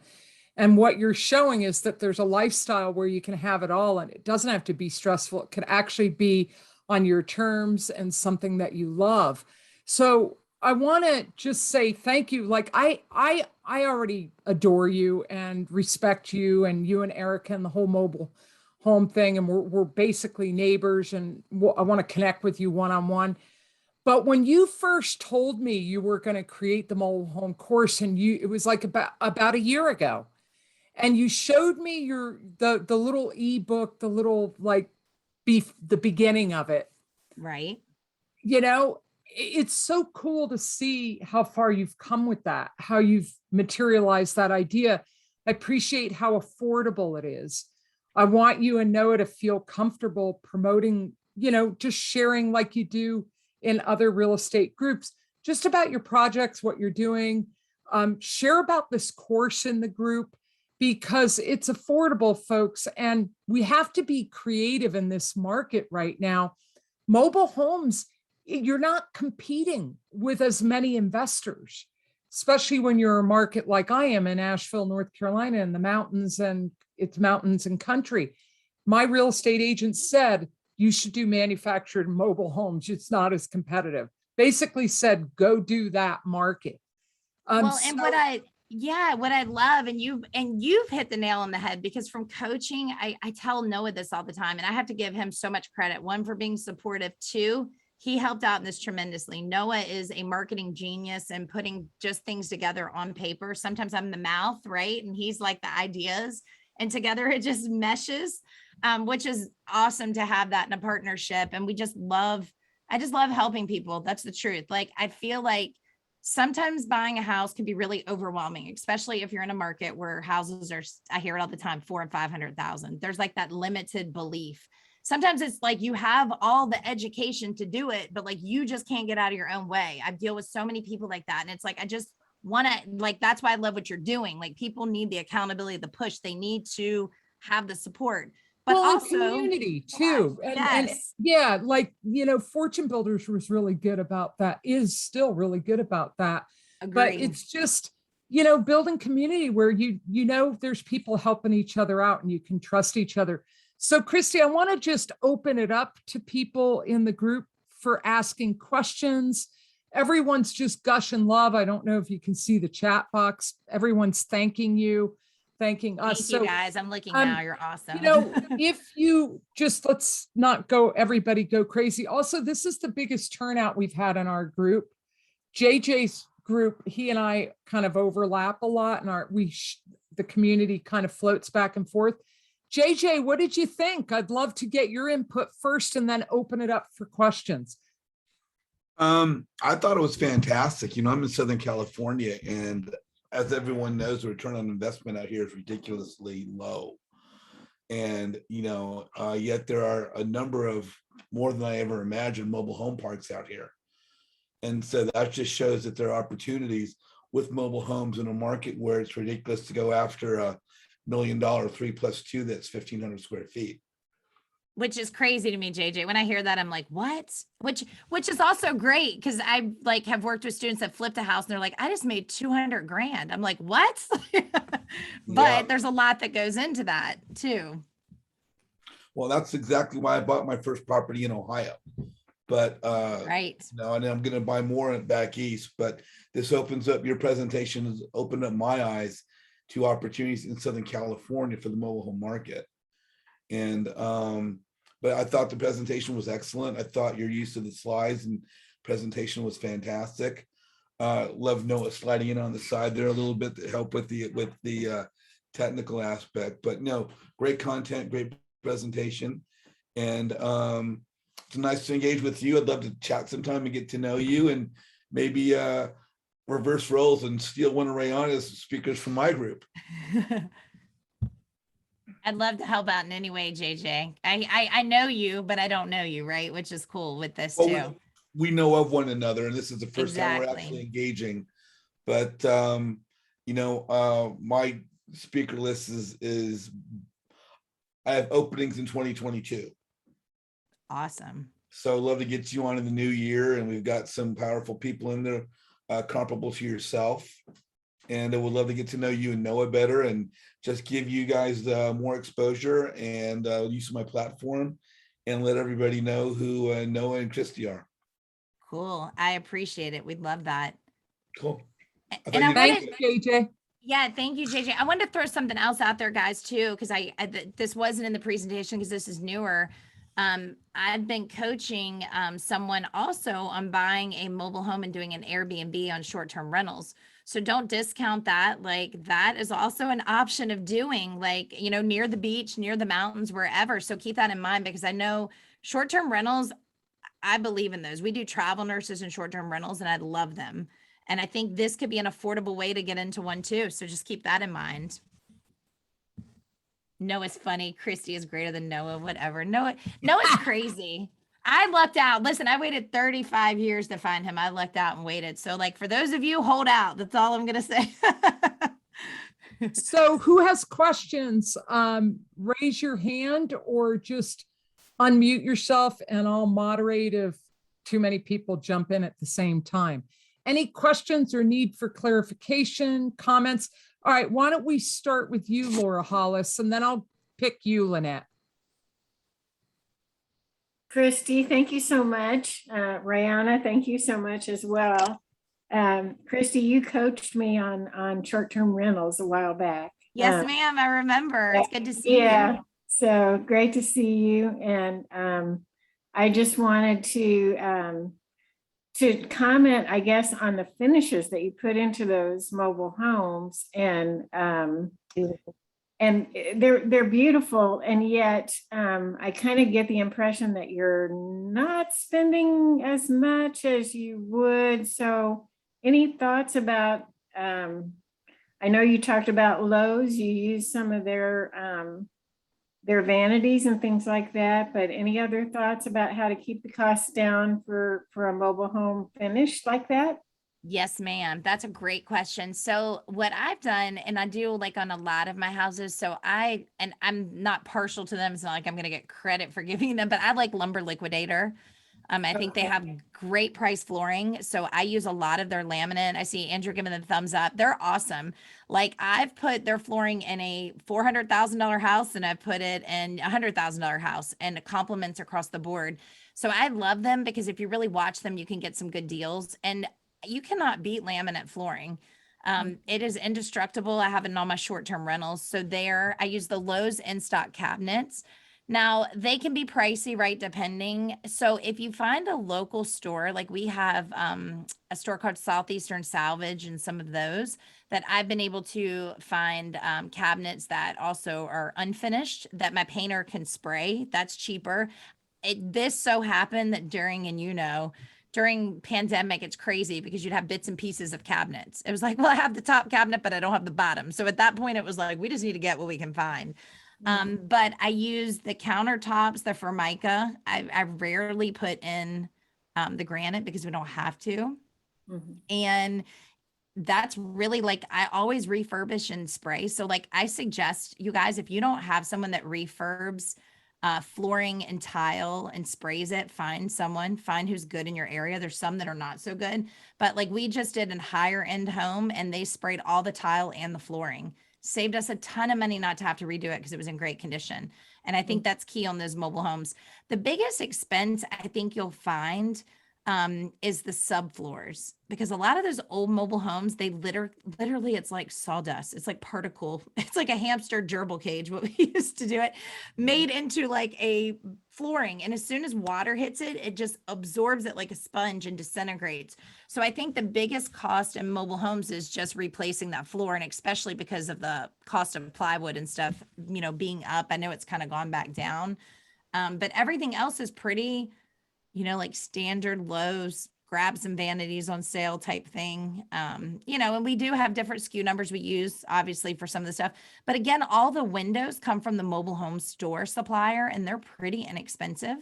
And what you're showing is that there's a lifestyle where you can have it all, and it doesn't have to be stressful. It could actually be on your terms and something that you love. So I want to just say thank you. Like, I already adore you and respect you and Erica and the whole mobile home thing. And we're basically neighbors, and I want to connect with you one-on-one. But when you first told me you were going to create the mobile home course, and it was like about a year ago, and you showed me the little ebook, the little, like, the beginning of it. Right. You know, it's so cool to see how far you've come with that, how you've materialized that idea. I appreciate how affordable it is. I want you and Noah to feel comfortable promoting, you know, just sharing like you do in other real estate groups, just about your projects, what you're doing. Share about this course in the group, because it's affordable, folks. And we have to be creative in this market right now. Mobile homes, you're not competing with as many investors, especially when you're a market like I am in Asheville, North Carolina, in the mountains, and it's mountains and country. My real estate agent said, you should do manufactured mobile homes. It's not as competitive. Basically said, go do that market. Well, and what I love, and you've hit the nail on the head, because from coaching, I tell Noah this all the time, and I have to give him so much credit. 1, for being supportive. 2, he helped out in this tremendously. Noah is a marketing genius and putting just things together on paper. Sometimes I'm the mouth, right? And he's like the ideas, and together it just meshes, which is awesome to have that in a partnership. And I just love helping people. That's the truth. Like, I feel like sometimes buying a house can be really overwhelming, especially if you're in a market where houses are, I hear it all the time, 400,000 and 500,000. There's like that limited belief. Sometimes it's like you have all the education to do it, but like you just can't get out of your own way. I deal with so many people like that. And it's like, I just want to, like, that's why I love what you're doing. Like, people need the accountability, the push. They need to have the support. But also community too. And yeah, like, you know, Fortune Builders was really good about that, is still really good about that. Agreed. But it's just, you know, building community where you know, there's people helping each other out and you can trust each other. So Christy, I want to just open it up to people in the group for asking questions. Everyone's just gushing love. I don't know if you can see the chat box. Everyone's thanking you. Thanking us. Thank you, guys. I'm looking now. You're awesome. You know, if you just, let's not go, everybody go crazy. Also, this is the biggest turnout we've had in our group. JJ's group, he and I kind of overlap a lot, and the community kind of floats back and forth. JJ, what did you think? I'd love to get your input first and then open it up for questions. I thought it was fantastic. I'm in Southern California, and as everyone knows, the return on investment out here is ridiculously low. And, yet there are a number of, more than I ever imagined, mobile home parks out here. And so that just shows that there are opportunities with mobile homes in a market where it's ridiculous to go after $1 million 3+2 that's 1,500 square feet. Which is crazy to me, JJ. When I hear that, I'm like, what? Which is also great, because I have worked with students that flipped a house and they're like, I just made 200 grand. I'm like, what? But there's a lot that goes into that too. Well, that's exactly why I bought my first property in Ohio. But right. and I'm going to buy more back east. But this opens up, your presentation has opened up my eyes to opportunities in Southern California for the mobile home market. And but I thought the presentation was excellent. I thought your use of the slides and presentation was fantastic. Love Noah sliding in on the side there a little bit to help with the technical aspect. But no, great content, great presentation, and it's nice to engage with you. I'd love to chat sometime and get to know you, and maybe reverse roles and steal one of Rayana's speakers from my group. I'd love to help out in any way, JJ. I know you, but I don't know you, right? Which is cool with this too. We know of one another, and this is the first time we're actually engaging. But my speaker list is I have openings in 2022. Awesome. So love to get you on in the new year, and we've got some powerful people in there comparable to yourself. And I would love to get to know you and Noah better, and just give you guys more exposure and use of my platform, and let everybody know who Noah and Christy are. Cool. I appreciate it. We'd love that. Cool. Thanks, JJ. Yeah, thank you, JJ. I wanted to throw something else out there, guys, too, because this wasn't in the presentation because this is newer. I've been coaching someone also on buying a mobile home and doing an Airbnb on short-term rentals. So don't discount that. Like, that is also an option of doing, like, near the beach, near the mountains, wherever. So keep that in mind, because I know short-term rentals, I believe in those. We do travel nurses and short-term rentals, and I love them. And I think this could be an affordable way to get into one too. So just keep that in mind. Noah's funny. Christy is greater than Noah, whatever. Noah's crazy. I lucked out. Listen, I waited 35 years to find him. I lucked out and waited. So, like, for those of you, hold out. That's all I'm going to say. So who has questions? Raise your hand or just unmute yourself, and I'll moderate if too many people jump in at the same time. Any questions or need for clarification, comments? All right, why don't we start with you, Laura Hollis, and then I'll pick you, Lynette. Christy, thank you so much. Rayana, thank you so much as well. Christy, you coached me on short-term rentals a while back. Yes, ma'am. I remember. It's good to see you. Yeah, so great to see you. And I just wanted to comment, I guess, on the finishes that you put into those mobile homes, and they're beautiful, and yet I kind of get the impression that you're not spending as much as you would. So any thoughts about, I know you talked about Lowe's, you use some of their vanities and things like that, but any other thoughts about how to keep the costs down for a mobile home finish like that? Yes, ma'am. That's a great question. So what I've done, and I do like on a lot of my houses, so I'm not partial to them. It's not like I'm going to get credit for giving them, but I like Lumber Liquidator. I think they have great price flooring. So I use a lot of their laminate. I see Andrew giving the thumbs up. They're awesome. Like, I've put their flooring in a $400,000 house, and I've put it in a $100,000 house, and it complements across the board. So I love them, because if you really watch them, you can get some good deals, and you cannot beat laminate flooring. It is indestructible. I have it in all my short-term rentals. So there, I use the Lowe's in-stock cabinets. Now, they can be pricey, right? Depending. So if you find a local store, like we have a store called Southeastern Salvage and some of those that I've been able to find cabinets that also are unfinished that my painter can spray. That's cheaper. This so happened that during pandemic, it's crazy because you'd have bits and pieces of cabinets. It was like, well, I have the top cabinet, but I don't have the bottom. So at that point, it was like, we just need to get what we can find. But I use the countertops, the Formica. I rarely put in the granite because we don't have to. And that's really like, I always refurbish and spray. So like, I suggest you guys, if you don't have someone that refurbs flooring and tile and sprays it, find who's good in your area. There's some that are not so good, but like we just did a higher end home and they sprayed all the tile and the flooring. Saved us a ton of money not to have to redo it because it was in great condition. And I think that's key on those mobile homes. The biggest expense I think you'll find is the subfloors, because a lot of those old mobile homes, they literally it's like sawdust. It's like particle. It's like a hamster gerbil cage, what we used to do it, made into like a flooring. And as soon as water hits it, it just absorbs it like a sponge and disintegrates. So I think the biggest cost in mobile homes is just replacing that floor. And especially because of the cost of plywood and stuff, being up, I know it's kind of gone back down. But everything else is pretty, like standard Lowe's, grab some vanities on sale type thing. And we do have different SKU numbers we use obviously for some of the stuff, but again, all the windows come from the mobile home store supplier and they're pretty inexpensive.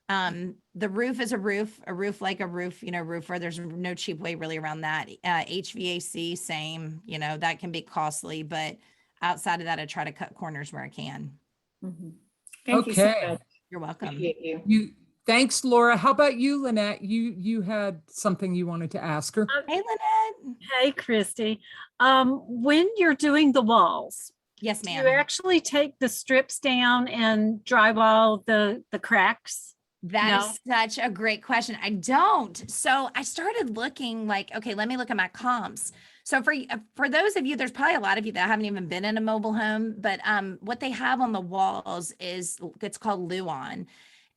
The roof is a roof like a roof, roofer. There's no cheap way really around that. HVAC, same, that can be costly, but outside of that, I try to cut corners where I can. Thank you so Okay. much. You're welcome. Appreciate you. Thanks, Laura. How about you, Lynette? You had something you wanted to ask her. Hey, Lynette. Hey, Christy. When you're doing the walls, Yes, do ma'am. you actually take the strips down and drywall the cracks? That is such a great question. I don't. So I started looking like, okay, let me look at my comps. So for those of you, there's probably a lot of you that haven't even been in a mobile home, but what they have on the walls it's called Luan.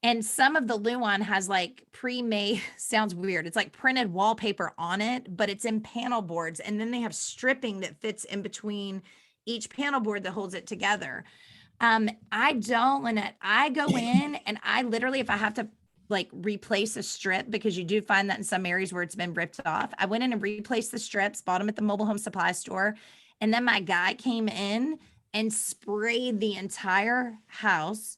And some of the Luan has like pre-made, sounds weird. It's like printed wallpaper on it, but it's in panel boards. And then they have stripping that fits in between each panel board that holds it together. I don't, Lynette, I go in and I literally, if I have to like replace a strip, because you do find that in some areas where it's been ripped off, I went in and replaced the strips, bought them at the mobile home supply store. And then my guy came in and sprayed the entire house.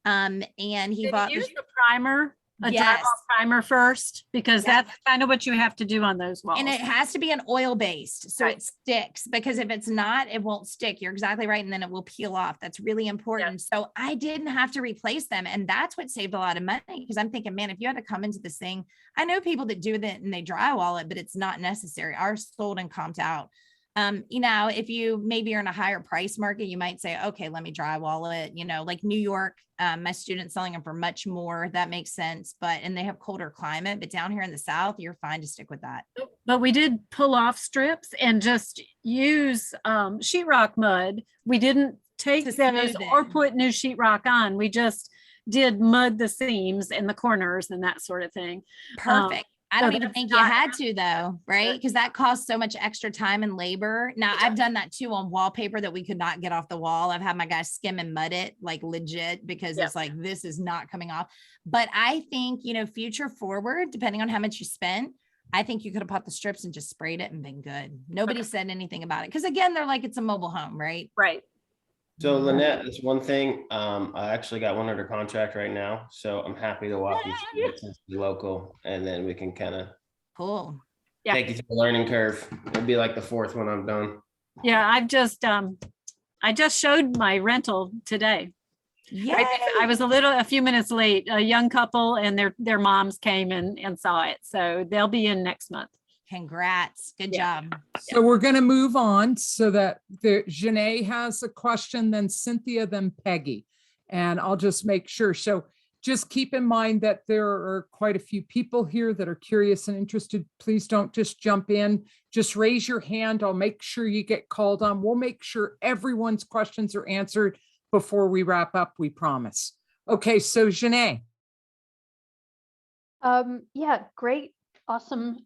And he Did bought you use the primer, a Yes. drywall primer first, because Yeah. that's kind of what you have to do on those walls. And it has to be an oil based, so Right. it sticks, because if it's not, it won't stick. You're exactly right. And then it will peel off. That's really important. So I didn't have to replace them. And that's what saved a lot of money, because I'm thinking, man, if you had to come into this thing, I know people that do that and they drywall it, but it's not necessary. Ours sold and comped out. If you maybe are in a higher price market, you might say, okay, let me drywall it, like New York, my students selling them for much more. That makes sense. And they have colder climate, but down here in the South, you're fine to stick with that. But we did pull off strips and just use sheetrock mud. We didn't take To those smooth or it. put new sheetrock on. We just did mud the seams and the corners and that sort of thing. Perfect. I so don't even that's think you not- had to though, right? Because that costs so much extra time and labor. Now I've done that too on wallpaper that we could not get off the wall. I've had my guys skim and mud it like legit, because Yeah. it's like, this is not coming off. But I think, future forward, depending on how much you spent, I think you could have popped the strips and just sprayed it and been good. Nobody said anything about it. Because again, they're like, it's a mobile home, right? Right. So Lynette, that's one thing. I actually got one under contract right now, so I'm happy to walk you through it since you're local, and then we can kind of Cool. Yeah. take you through the learning curve. It'll be like the fourth one I'm done. Yeah, I just showed my rental today. Yeah. I was a few minutes late. A young couple and their moms came and saw it. So they'll be in next month. Congrats. Good Yeah. job. So we're going to move on so that Janae has a question, then Cynthia, then Peggy. And I'll just make sure. So just keep in mind that there are quite a few people here that are curious and interested. Please don't just jump in. Just raise your hand. I'll make sure you get called on. We'll make sure everyone's questions are answered before we wrap up, we promise. Okay, so Janae. Yeah, great. Awesome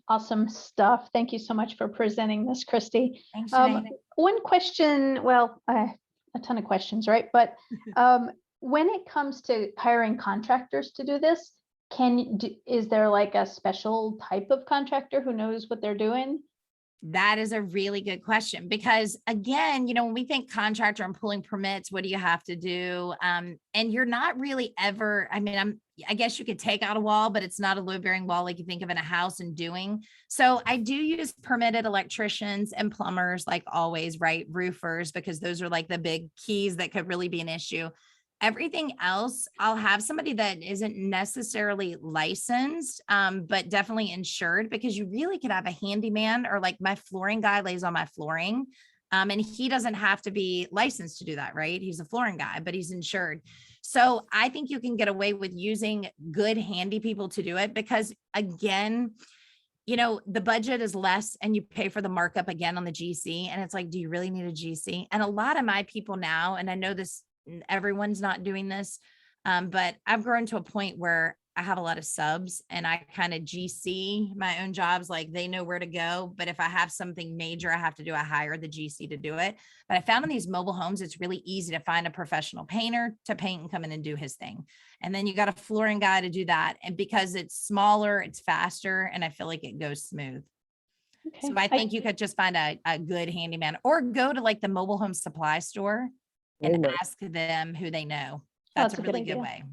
stuff. Thank you so much for presenting this, Christy. Thanks, Janae. One question, well, a ton of questions, right? But when it comes to hiring contractors to do this, is there like a special type of contractor who knows what they're doing? That is a really good question because again, when we think contractor and pulling permits, what do you have to do? And you're not really ever, I guess you could take out a wall, but it's not a load bearing wall like you think of in a house and doing. So I do use permitted electricians and plumbers, like always, right? Roofers, because those are like the big keys that could really be an issue. Everything else, I'll have somebody that isn't necessarily licensed, but definitely insured, because you really could have a handyman, or like my flooring guy lays on my flooring. And he doesn't have to be licensed to do that, right? He's a flooring guy, but he's insured. So I think you can get away with using good handy people to do it, because again, the budget is less and you pay for the markup again on the GC. And it's like, do you really need a GC? And a lot of my people now, and I know this, everyone's not doing this, but I've grown to a point where I have a lot of subs and I kind of GC my own jobs. Like they know where to go. But if I have something major I have to do, I hire the GC to do it. But I found in these mobile homes, it's really easy to find a professional painter to paint and come in and do his thing. And then you got a flooring guy to do that. And because it's smaller, it's faster, and I feel like it goes smooth. Okay. So I think you could just find a good handyman, or go to like the mobile home supply store and ask them who they know. That's a really good way.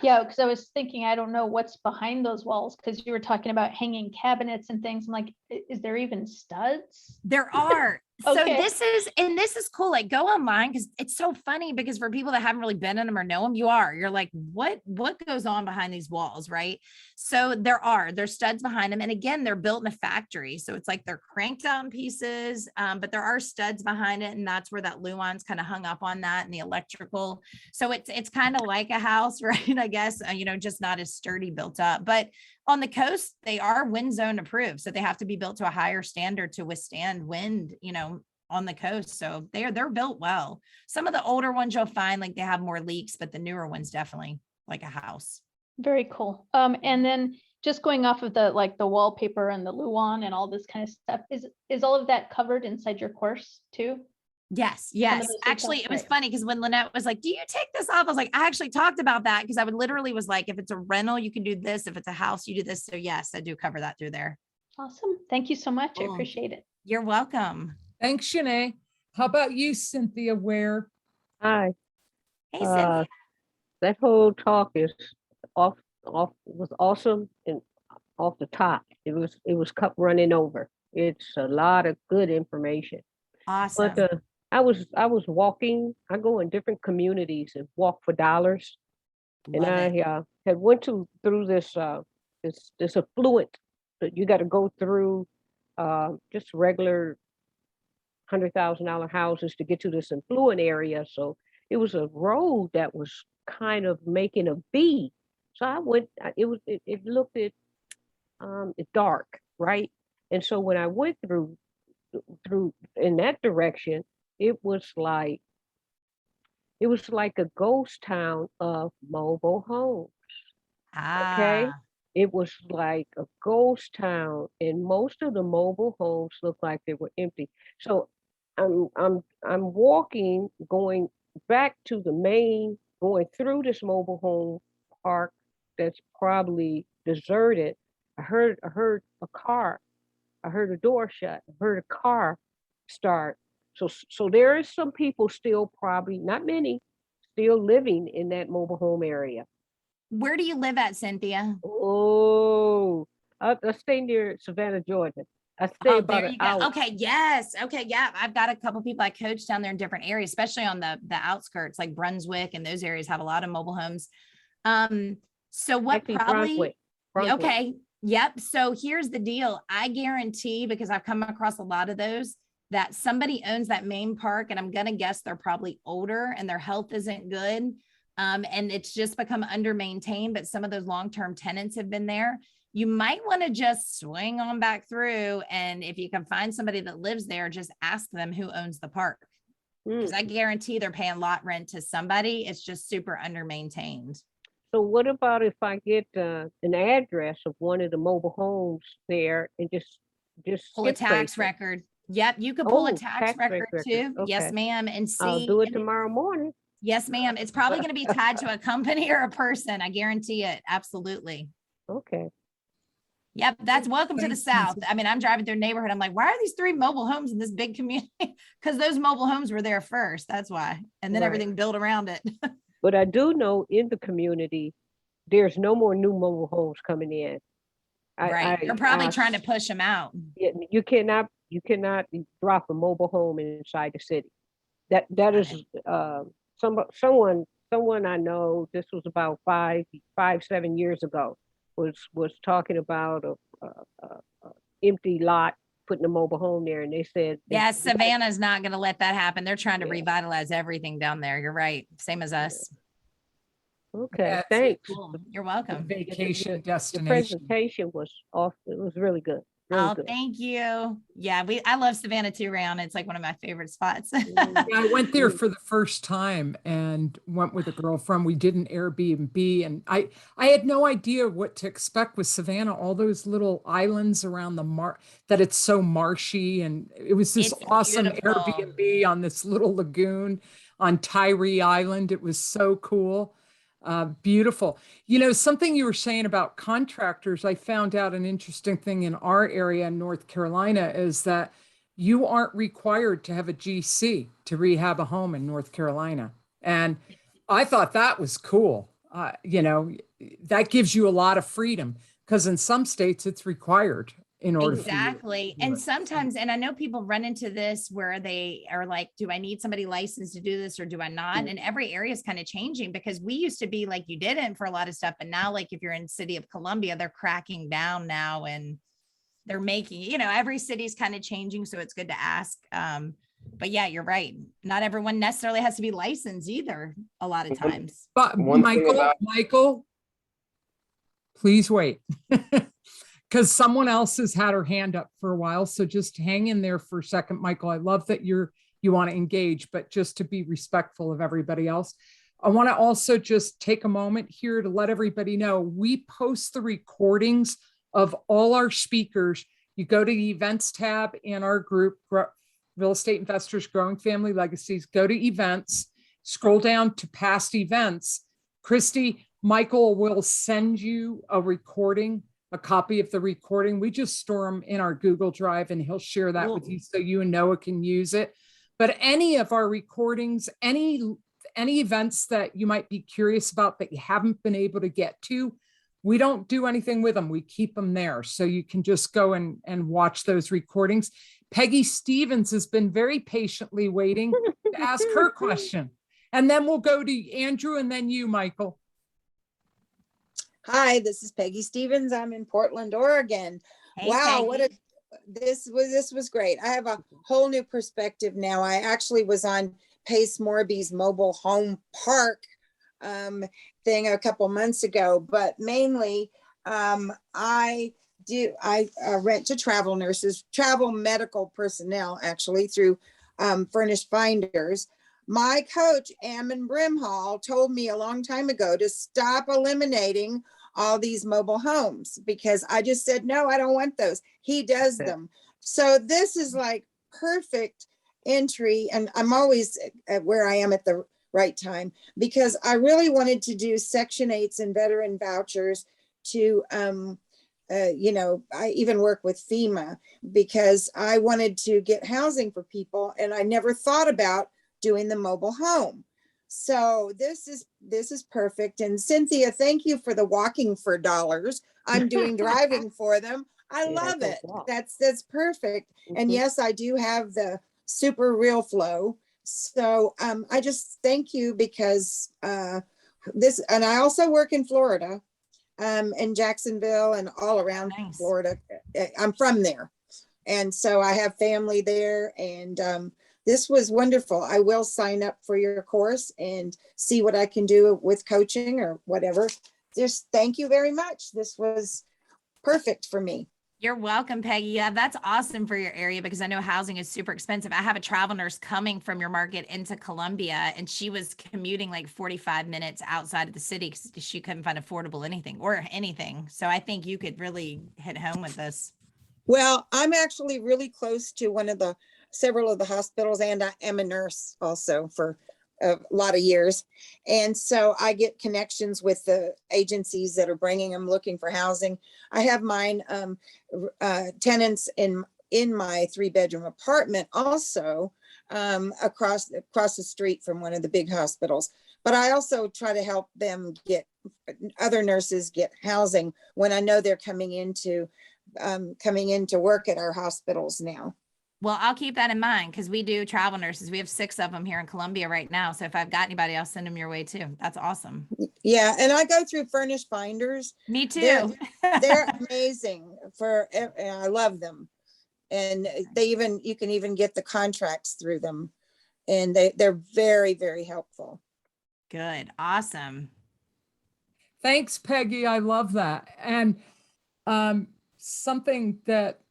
Yeah, because I was thinking, I don't know what's behind those walls, because you were talking about hanging cabinets and things. I'm like, is there even studs? There are. So Okay. this is cool. Like go online, because it's so funny, because for people that haven't really been in them or know them, you're like, what goes on behind these walls, right? So there's studs behind them. And again, they're built in a factory. So it's like they're cranked out in pieces, but there are studs behind it. And that's where that Luan's kind of hung up on that, and the electrical. So it's kind of like a house, right? I guess, just not as sturdy built up. But on the coast, they are wind zone approved. So they have to be built to a higher standard to withstand wind, on the coast. So they're built well. Some of the older ones you'll find like they have more leaks, but the newer ones definitely like a house. Very cool. And then just going off of the wallpaper and the Luan and all this kind of stuff, is all of that covered inside your course too? Yes. those Actually, details, it was right. funny because when Lynette was like, do you take this off? I was like, I actually talked about that, because I would literally was like, if it's a rental, you can do this. If it's a house, you do this. So yes, I do cover that through there. Awesome. Thank you so much. I Cool. appreciate it. You're welcome. Thanks, Janae. How about you, Cynthia Ware? Hi. Hey, Cynthia. That whole talk is was awesome and off the top. It was cup running over. It's a lot of good information. Awesome. But I was walking. I go in different communities and walk for dollars. Love And it. I had went through this this affluent that you got to go through just regular $100,000 houses to get to this affluent area. So it was a road that was kind of making a V. So I went. It looked it's dark, right? And so when I went through in that direction, it was like a ghost town of mobile homes. Okay. Ah, It was like a ghost town, and most of the mobile homes looked like they were empty. So I'm walking, going back to the main, going through this mobile home park that's probably deserted. I heard a car. I heard a door shut. I heard a car start. So there is some people still, probably not many, still living in that mobile home area. where do you live at, Cynthia? Oh, I stay near Savannah, Georgia. I stay Oh, about there an you go. hour. Okay. Yes. Okay. Yeah. I've got a couple people I coach down there in different areas, especially on the outskirts, like Brunswick, and those areas have a lot of mobile homes. So what Actually, probably, Brunswick. okay. Yep. So here's the deal. I guarantee, because I've come across a lot of those, that somebody owns that main park, and I'm going to guess they're probably older and their health isn't good. And it's just become under maintained, but some of those long-term tenants have been there. You might want to just swing on back through. And if you can find somebody that lives there, just ask them who owns the park. Because I guarantee they're paying lot rent to somebody. It's just super under maintained. So what about if I get an address of one of the mobile homes there and just Pull a skip tax trace it? record. Yep, you could pull a Oh, tax record too. Yes, Okay. ma'am. And I'll see. do it and tomorrow morning. yes, ma'am. It's probably going to be tied to a company or a person. I guarantee it. Absolutely. Okay. Yep, that's welcome to the Thanks, South. Nancy. I mean, I'm driving through a neighborhood. I'm like, why are these 3 mobile homes in this big community? Because those mobile homes were there first. That's why. And then Right. everything built around it. But I do know in the community, there's no more new mobile homes coming in. Right. They're probably trying to push them out. You cannot drop a mobile home inside the city. That is someone I know. This was about 7 years ago. Was talking about a empty lot, putting a mobile home there, and they said, Yeah, Savannah's not going to let that happen. They're trying to Yeah. revitalize everything down there. You're right. Same as us. Okay, That's thanks. Cool. You're The welcome. vacation The destination. presentation was off. It was really good. Really Oh, good. thank you. Yeah, I love Savannah too, Rayon. It's like one of my favorite spots. Mm, Yeah, I went there for the first time and went with a girlfriend. We did an Airbnb, and I had no idea what to expect with Savannah, all those little islands around that it's so marshy, and it was this It's awesome beautiful. Airbnb on this little lagoon on Tyree Island. It was so cool. Beautiful. You know, something you were saying about contractors, I found out an interesting thing in our area in North Carolina is that you aren't required to have a GC to rehab a home in North Carolina. And I thought that was cool. You know, that gives you a lot of freedom because in some states it's required in order for you to Exactly. do And it. sometimes, and I know people run into this where they are like, do I need somebody licensed to do this or do I not? And every area is kind of changing because we used to be like, you didn't for a lot of stuff. But now, like if you're in city of Columbia, they're cracking down now and they're making, you know, every city's kind of changing. So it's good to ask. But yeah, you're right. Not everyone necessarily has to be licensed either a lot of times. But One thing Michael, please wait. Because someone else has had her hand up for a while. So just hang in there for a second, Michael. I love that you want to engage, but just to be respectful of everybody else. I want to also just take a moment here to let everybody know we post the recordings of all our speakers. You go to the events tab in our group, Real Estate Investors Growing Family Legacies, go to events, scroll down to past events. Christy, Michael will send you a copy of the recording. We just store them in our Google Drive and he'll share that with you so you and Noah can use it. But any of our recordings, any events that you might be curious about that you haven't been able to get to, we don't do anything with them. We keep them there. So you can just go and watch those recordings. Peggy Stevens has been very patiently waiting to ask her question. And then we'll go to Andrew and then you, Michael. Hi, this is Peggy Stevens. I'm in Portland, Oregon. Hey, Wow, Peggy. this was great. I have a whole new perspective now. I actually was on Pace Morby's mobile home park thing a couple months ago, but mainly I rent to travel nurses, travel medical personnel actually through Furnished Finders. My coach, Ammon Brimhall, told me a long time ago to stop eliminating all these mobile homes because I just said, no, I don't want those. He does them. So this is like perfect entry. And I'm always at where I am at the right time because I really wanted to do Section 8s and veteran vouchers to, you know, I even work with FEMA because I wanted to get housing for people and I never thought about doing the mobile home. So this is perfect. And Cynthia, thank you for the walking for dollars. I'm doing driving for them. I love it. That's perfect. And yes, I do have the super real flow. So I just thank you because and I also work in Florida, in Jacksonville and all around Florida. I'm from there. And so I have family there and this was wonderful. I will sign up for your course and see what I can do with coaching or whatever. Just thank you very much. This was perfect for me. You're welcome, Peggy. Yeah, that's awesome for your area because I know housing is super expensive. I have a travel nurse coming from your market into Columbia, and she was commuting like 45 minutes outside of the city because she couldn't find affordable anything. So I think you could really hit home with this. Well, I'm actually really close to several of the hospitals, and I am a nurse also for a lot of years. And so I get connections with the agencies that are bringing them looking for housing. I have mine tenants in my 3-bedroom apartment also across the street from one of the big hospitals. But I also try to help them other nurses get housing when I know they're coming into work at our hospitals now. Well, I'll keep that in mind because we do travel nurses. We have 6 of them here in Columbia right now. So if I've got anybody, I'll send them your way too. That's awesome. Yeah, and I go through Furnished Finders. Me too. They're amazing. I love them, and you can even get the contracts through them, and they're very, very helpful. Good, awesome. Thanks, Peggy. I love that. And something that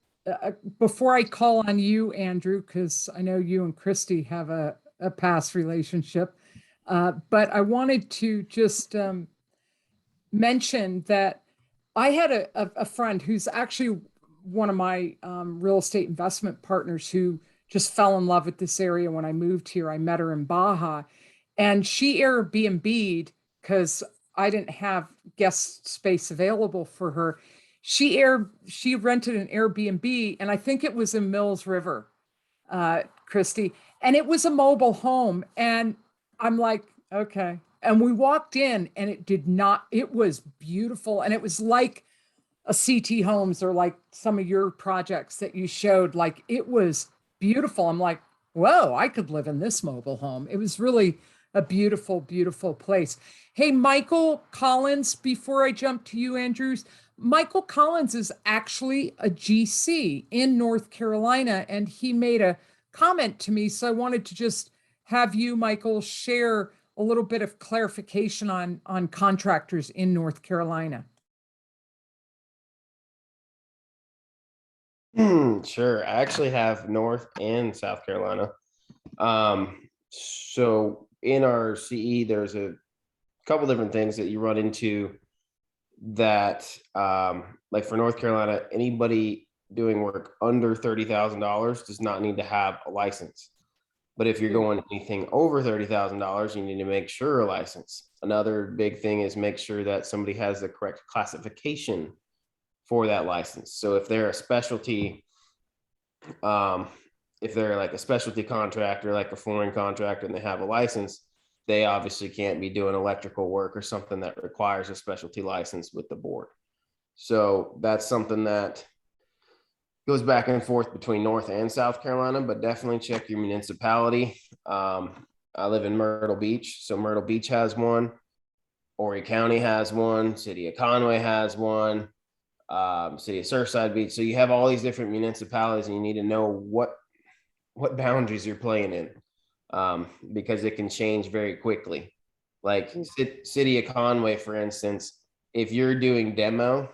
before I call on you, Andrew, because I know you and Christy have a past relationship, but I wanted to just mention that I had a friend who's actually one of my real estate investment partners who just fell in love with this area when I moved here. I met her in Baja, and she Airbnb'd because I didn't have guest space available for her. She rented an Airbnb, and I think it was in Mills River, Christy, and it was a mobile home. And I'm like, okay. And we walked in, and it was beautiful. And it was like a CT Homes or like some of your projects that you showed, like it was beautiful. I'm like, whoa, I could live in this mobile home. It was really a beautiful, beautiful place. Hey, Michael Collins, before I jump to you, Andrews, Michael Collins is actually a GC in North Carolina, and he made a comment to me. So I wanted to just have you, Michael, share a little bit of clarification on contractors in North Carolina. Sure. I actually have North and South Carolina. So in our CE, there's a couple different things that you run into that, like for North Carolina, anybody doing work under $30,000 does not need to have a license. But if you're going anything over $30,000, you need to make sure a license. Another big thing is make sure that somebody has the correct classification for that license. So if they're a specialty, if they're like a specialty contractor, like a flooring contractor, and they have a license, they obviously can't be doing electrical work or something that requires a specialty license with the board. So that's something that goes back and forth between North and South Carolina, but definitely check your municipality. I live in Myrtle Beach, so Myrtle Beach has one, Horry County has one, City of Conway has one, City of Surfside Beach. So you have all these different municipalities, and you need to know what boundaries you're playing in, because it can change very quickly. Like City of Conway, for instance, if you're doing demo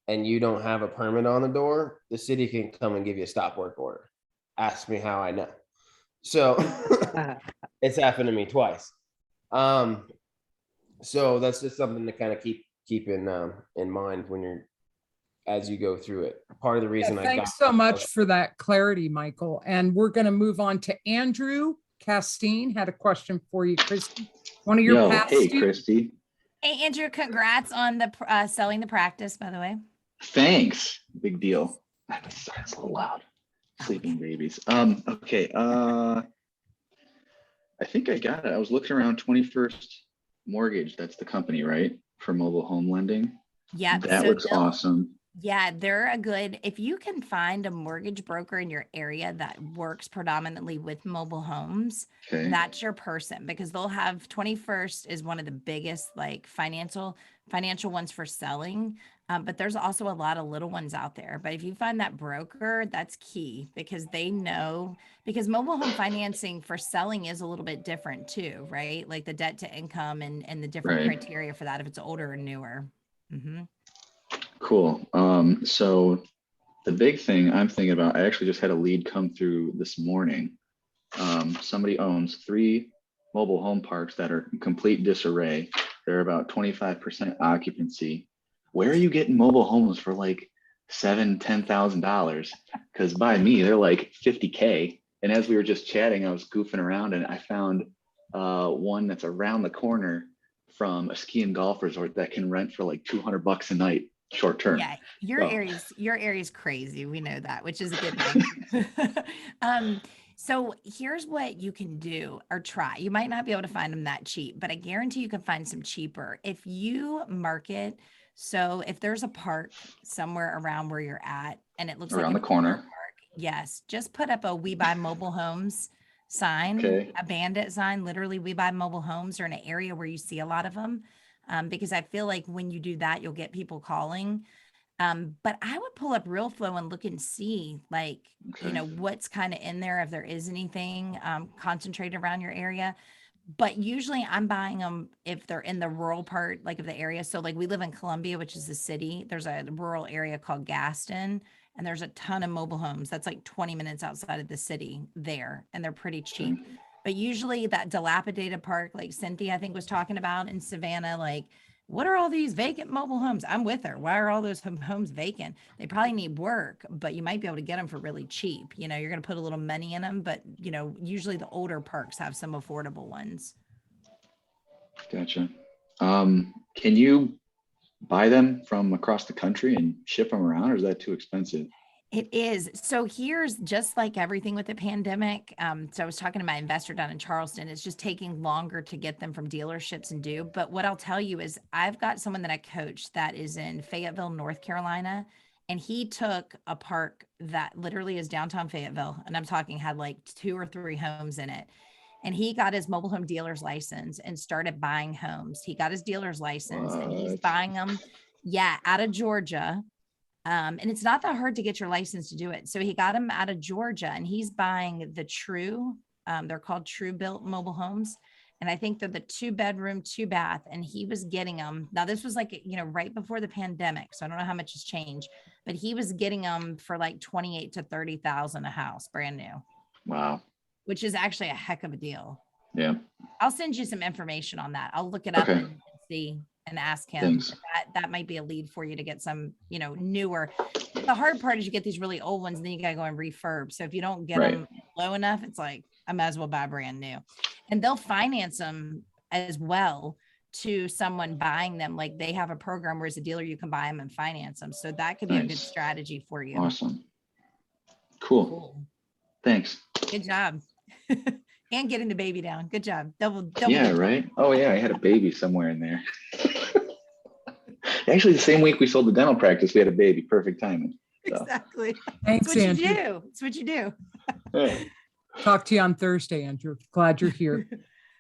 and you don't have a permit on the door, the city can come and give you a stop work order. Ask me how I know. So it's happened to me twice. So that's just something to kind of keep in mind when as you go through it. Part of the reason thanks so much for that clarity, Michael. And we're going to move on to Andrew Castine. Had a question for you, Christy. One of your past hey, students. Christy. Hey, Andrew, congrats on the selling the practice, by the way. Thanks. Big deal. It's a little loud. Sleeping babies. Okay. I think I got it. I was looking around 21st Mortgage. That's the company, right? For mobile home lending. Yeah. That looks awesome. Yeah, they're if you can find a mortgage broker in your area that works predominantly with mobile homes, that's your person, because they'll have 21st is one of the biggest like financial ones for selling. But there's also a lot of little ones out there. But if you find that broker, that's key, because they know, because mobile home financing for selling is a little bit different too, right? Like the debt to income and the different criteria for that if it's older or newer. Mm-hmm. Cool. So The big thing I'm thinking about, I actually just had a lead come through this morning. Somebody owns 3 mobile home parks that are in complete disarray. They're about 25% occupancy. Where are you getting mobile homes for like $7,000-$10,000? Because by me, they're like 50K. And as we were just chatting, I was goofing around and I found one that's around the corner from a ski and golf resort that can rent for like $200 a night, short term. Yeah, your So- area's crazy. We know that, which is a good thing. So here's what you can do or try. You might not be able to find them that cheap, but I guarantee you can find some cheaper. If you market, so if there's a park somewhere around where you're at and it looks Around like the corner. park, yes, just put up a "We Buy Mobile Homes" sign, Okay. a bandit sign, literally "We Buy Mobile Homes," or in an area where you see a lot of them. Because I feel like when you do that, you'll get people calling. But I would pull up Real Flow and look and see, like, you know, what's kind of in there, if there is anything concentrated around your area. But usually I'm buying them if they're in the rural part, like of the area. So like we live in Columbia, which is the city. There's a rural area called Gaston, and there's a ton of mobile homes. That's like 20 minutes outside of the city there, and they're pretty cheap. But usually that dilapidated park, like Cynthia, I think, was talking about in Savannah, like, what are all these vacant mobile homes? I'm with her. Why are all those homes vacant? They probably need work, but you might be able to get them for really cheap. You know, you're going to put a little money in them, but you know, usually the older parks have some affordable ones. Gotcha. Can you buy them from across the country and ship them around, or is that too expensive? It is. So here's just like everything with the pandemic. So I was talking to my investor down in Charleston. It's just taking longer to get them from dealerships and do. But what I'll tell you is I've got someone that I coach that is in Fayetteville, North Carolina. And he took a park that literally is downtown Fayetteville. And I'm talking had like 2 or 3 homes in it. And he got his mobile home dealer's license and started buying homes. He got his dealer's license and he's What? buying them, yeah, out of Georgia. And it's not that hard to get your license to do it. So he got them out of Georgia and he's buying the True, they're called True Built mobile homes. And I think they're the 2-bedroom, 2-bath. And he was getting them. Now this was like, you know, right before the pandemic. So I don't know how much has changed, but he was getting them for like 28 to 30,000 a house, brand new. Wow. Which is actually a heck of a deal. Yeah. I'll send you some information on that. I'll look it up Okay. and see and ask him. Thanks. That might be a lead for you to get some, you know, newer. The hard part is you get these really old ones, and then you got to go and refurb. So if you don't get Right. them low enough, it's like, I might as well buy brand new. And they'll finance them as well to someone buying them. Like they have a program where as a dealer, you can buy them and finance them. So that could be a good Nice. strategy for you. Awesome. Cool. Cool. Thanks. Good job. And getting the baby down. Good job. Double. Yeah, right. Oh yeah, I had a baby somewhere in there. Actually, the same week we sold the dental practice, we had a baby. Perfect timing. So, Exactly. Thanks, That's what Andrew. you do. It's what you do. yeah. Talk to you on Thursday, Andrew. Glad you're here.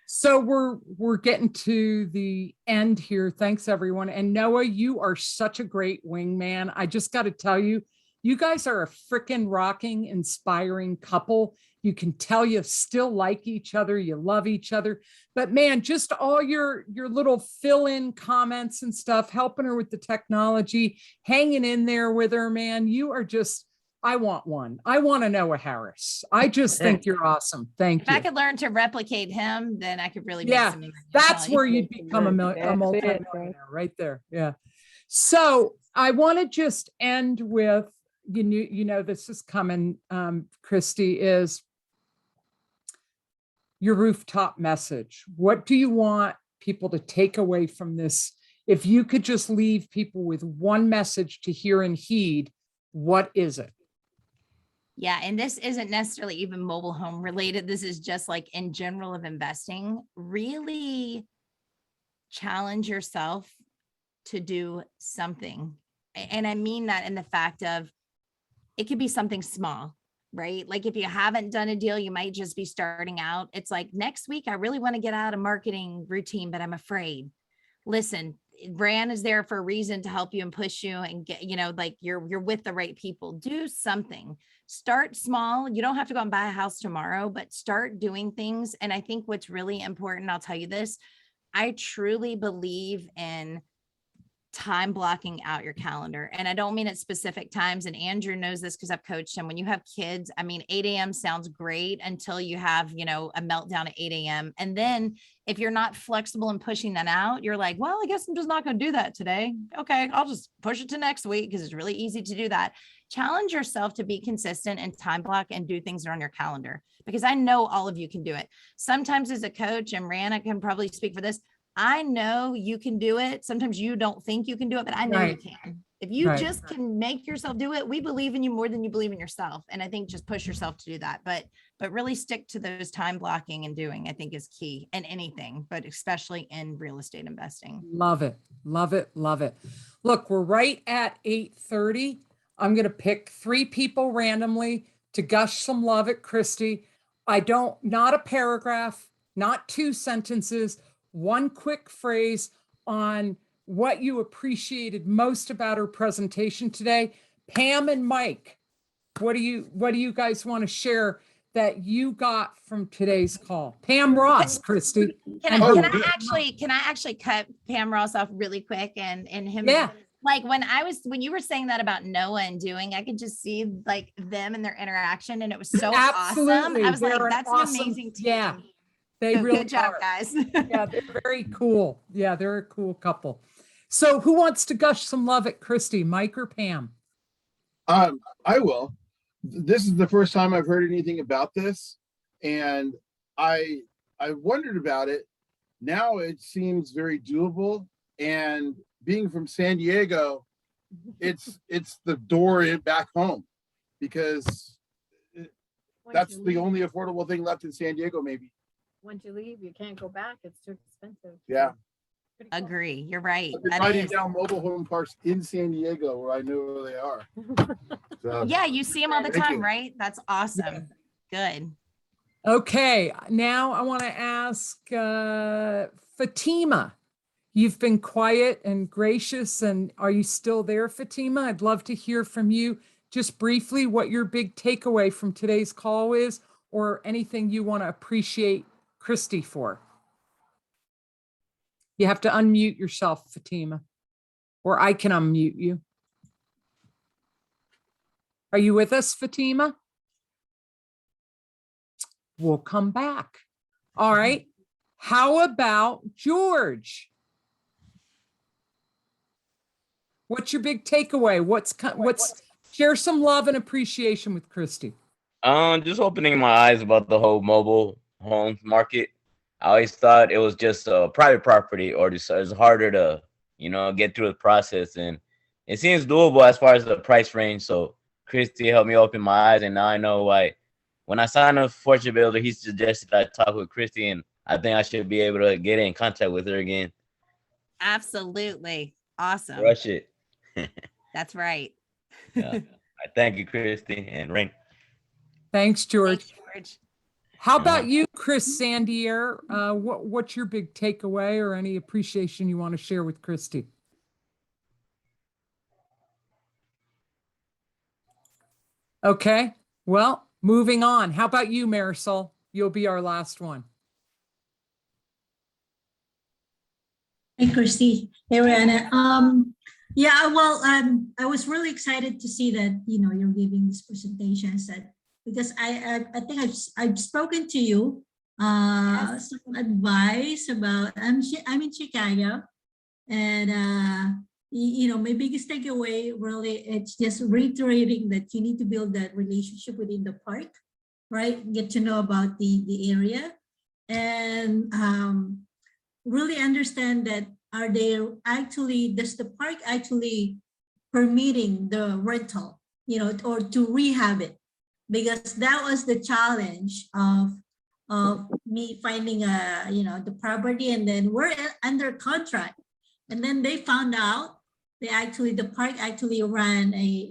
So we're getting to the end here. Thanks, everyone. And Noah, you are such a great wingman. I just got to tell you, you guys are a freaking rocking, inspiring couple. You can tell you still like each other. You love each other. But man, just all your little fill-in comments and stuff, helping her with the technology, hanging in there with her, man. You are just, I want one. I want to Noah Harris. I just think you're awesome. Thank If I you. could learn to replicate him, then I could really make Yeah, some money. That's where you. you'd become a That's it, multi-millionaire right there. Yeah. So I want to just end with, you know, this is coming, Christy, is your rooftop message. What do you want people to take away from this? If you could just leave people with one message to hear and heed, what is it? Yeah. And this isn't necessarily even mobile home related. This is just like in general of investing. Really challenge yourself to do something. And I mean that in the fact of it could be something small, right? Like if you haven't done a deal, you might just be starting out. It's like next week, I really want to get out of marketing routine, but I'm afraid. Listen, brand is there for a reason to help you and push you and get, you know, like you're with the right people. Do something. Start small. You don't have to go and buy a house tomorrow, but start doing things. And I think what's really important, I'll tell you this, I truly believe in time blocking out your calendar. And I don't mean at specific times. And Andrew knows this because I've coached him. When you have kids, I mean, 8 a.m. sounds great until you have, a meltdown at 8 a.m. And then if you're not flexible in pushing that out, you're like, well, I guess I'm just not going to do that today. Okay, I'll just push it to next week because it's really easy to do that. Challenge yourself to be consistent and time block and do things that are on your calendar, because I know all of you can do it. Sometimes as a coach, and Rana can probably speak for this, I know you can do it. Sometimes you don't think you can do it, but I know you can. If you just can make yourself do it, we believe in you more than you believe in yourself. And I think just push yourself to do that. But really stick to those time blocking and doing, I think, is key in anything, but especially in real estate investing. Love it. Love it. Love it. Look, we're right at 8:30. I'm going to pick 3 people randomly to gush some love at Christy. Not a paragraph, not 2 sentences, 1 quick phrase on what you appreciated most about her presentation today. Pam and Mike, what do you guys want to share that you got from today's call? Pam Ross, Christy. Can I actually cut Pam Ross off really quick and him? Yeah. Like when you were saying that about Noah and doing, I could just see like them and their interaction, and it was so awesome. I was like, that's an amazing team. Yeah, they really good job, are. guys. Yeah, they're very cool. Yeah, they're a cool couple. So who wants to gush some love at Christy, Mike or Pam? I will. This is the first time I've heard anything about this, and I wondered about it. Now it seems very doable, and being from San Diego, it's the door back home, because that's the only affordable thing left in San Diego, maybe. Once you leave, you can't go back. It's too expensive. Yeah. Pretty cool. Agree. You're right. I've been writing down mobile home parks in San Diego where I know where they are. So, Yeah, you see them all the Thank time, you. right? That's awesome. Good. Okay, now I want to ask Fatima. You've been quiet and gracious, and are you still there, Fatima? I'd love to hear from you just briefly what your big takeaway from today's call is, or anything you want to appreciate Christy for. You have to unmute yourself, Fatima, or I can unmute you. Are you with us, Fatima? We'll come back. All right. How about George? What's your big takeaway? What's share some love and appreciation with Christy? Just opening my eyes about the whole mobile home market. I always thought it was just a private property, or just it's harder to, get through the process. And it seems doable as far as the price range. So Christy helped me open my eyes, and now I know why. When I signed up for Fortune Builder, he suggested I talk with Christy, and I think I should be able to get in contact with her again. Absolutely. Awesome. Rush it. That's right. Yeah. I thank you, Christy and Rain. Thanks, George. Thanks, George. How about you, Chris Sandier? What's your big takeaway or any appreciation you want to share with Christy? Okay, well, moving on. How about you, Marisol? You'll be our last one. Hey, Christy. Hey, Rihanna. Yeah, well, I was really excited to see that, you're giving these presentations, because I think I've spoken to you, some advice about, I'm in Chicago, and, my biggest takeaway really, it's just reiterating that you need to build that relationship within the park, right? Get to know about the area, and really understand that does the park actually permitting the rental, or to rehab it? Because that was the challenge of me finding the property, and then we're under contract, and then they found out the park actually ran a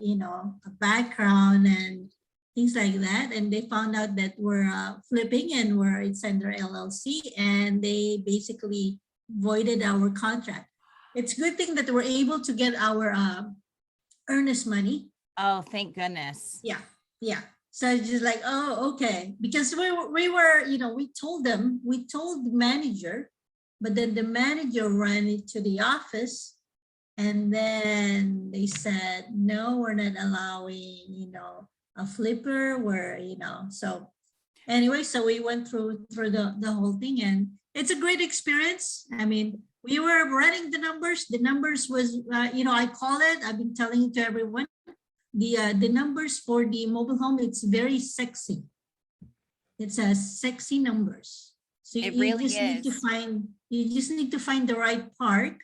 background and things like that, and they found out that we're flipping and it's under LLC, and they basically voided our contract. It's a good thing that we're able to get our earnest money. Oh, thank goodness. Yeah. So it's just like, oh, okay. Because we were, we told the manager, but then the manager ran into the office And then they said, no, we're not allowing, a flipper where, so anyway, so we went through the whole thing, and it's a great experience. I mean, we were running the numbers. The numbers was, I call it, I've been telling it to everyone, the numbers for the mobile home, it's very sexy. It's a sexy numbers. So It you really just need to is. find the right park,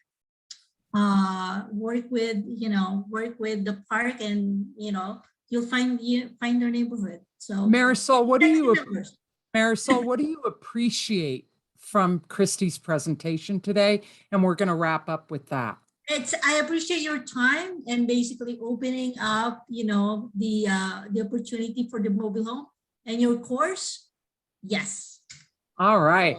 work with the park, and you'll find your neighborhood. So Marisol, numbers. Marisol, what do you appreciate from Christy's presentation today? And we're going to wrap up with that. I appreciate your time and basically opening up, the opportunity for the mobile home and your course. Yes. All right.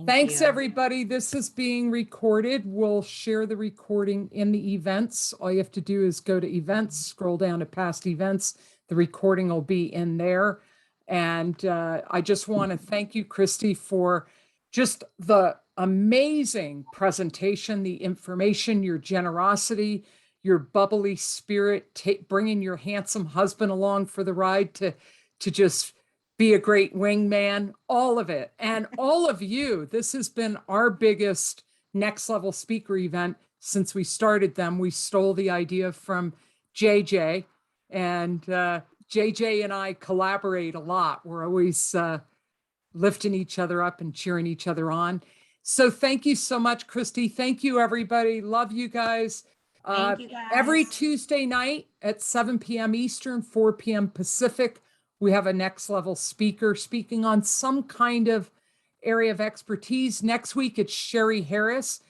Thanks, you. everybody. This is being recorded. We'll share the recording in the events. All you have to do is go to events, scroll down to past events. The recording will be in there. And I just want to thank you, Christy, for just the amazing presentation, the information, your generosity, your bubbly spirit, bringing your handsome husband along for the ride to just be a great wingman, all of it. And all of you, this has been our biggest next level speaker event since we started them. We stole the idea from JJ, and JJ and I collaborate a lot. We're always lifting each other up and cheering each other on. So thank you so much, Christy. Thank you, everybody. Love you guys. Thank you, guys. Every Tuesday night at 7 p.m. Eastern, 4 p.m. Pacific, we have a next level speaker speaking on some kind of area of expertise. Next week, it's Sherry Harris,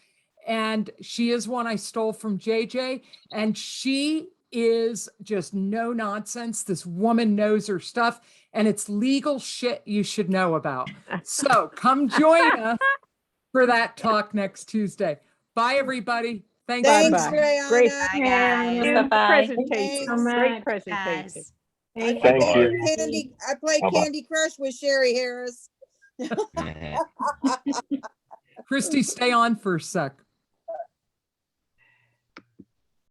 and she is one I stole from JJ, and she is just no nonsense. This woman knows her stuff, and it's legal shit you should know about. So come join us for that talk next Tuesday. Bye, everybody. Thanks. Thanks, Bye-bye. Rayana. Great Bye, guys. Good Bye-bye. presentation. Thanks. Great Guys. presentation. I Thank played you. Bye-bye. Candy Crush with Sherry Harris. Mhm. Christy, stay on for a sec.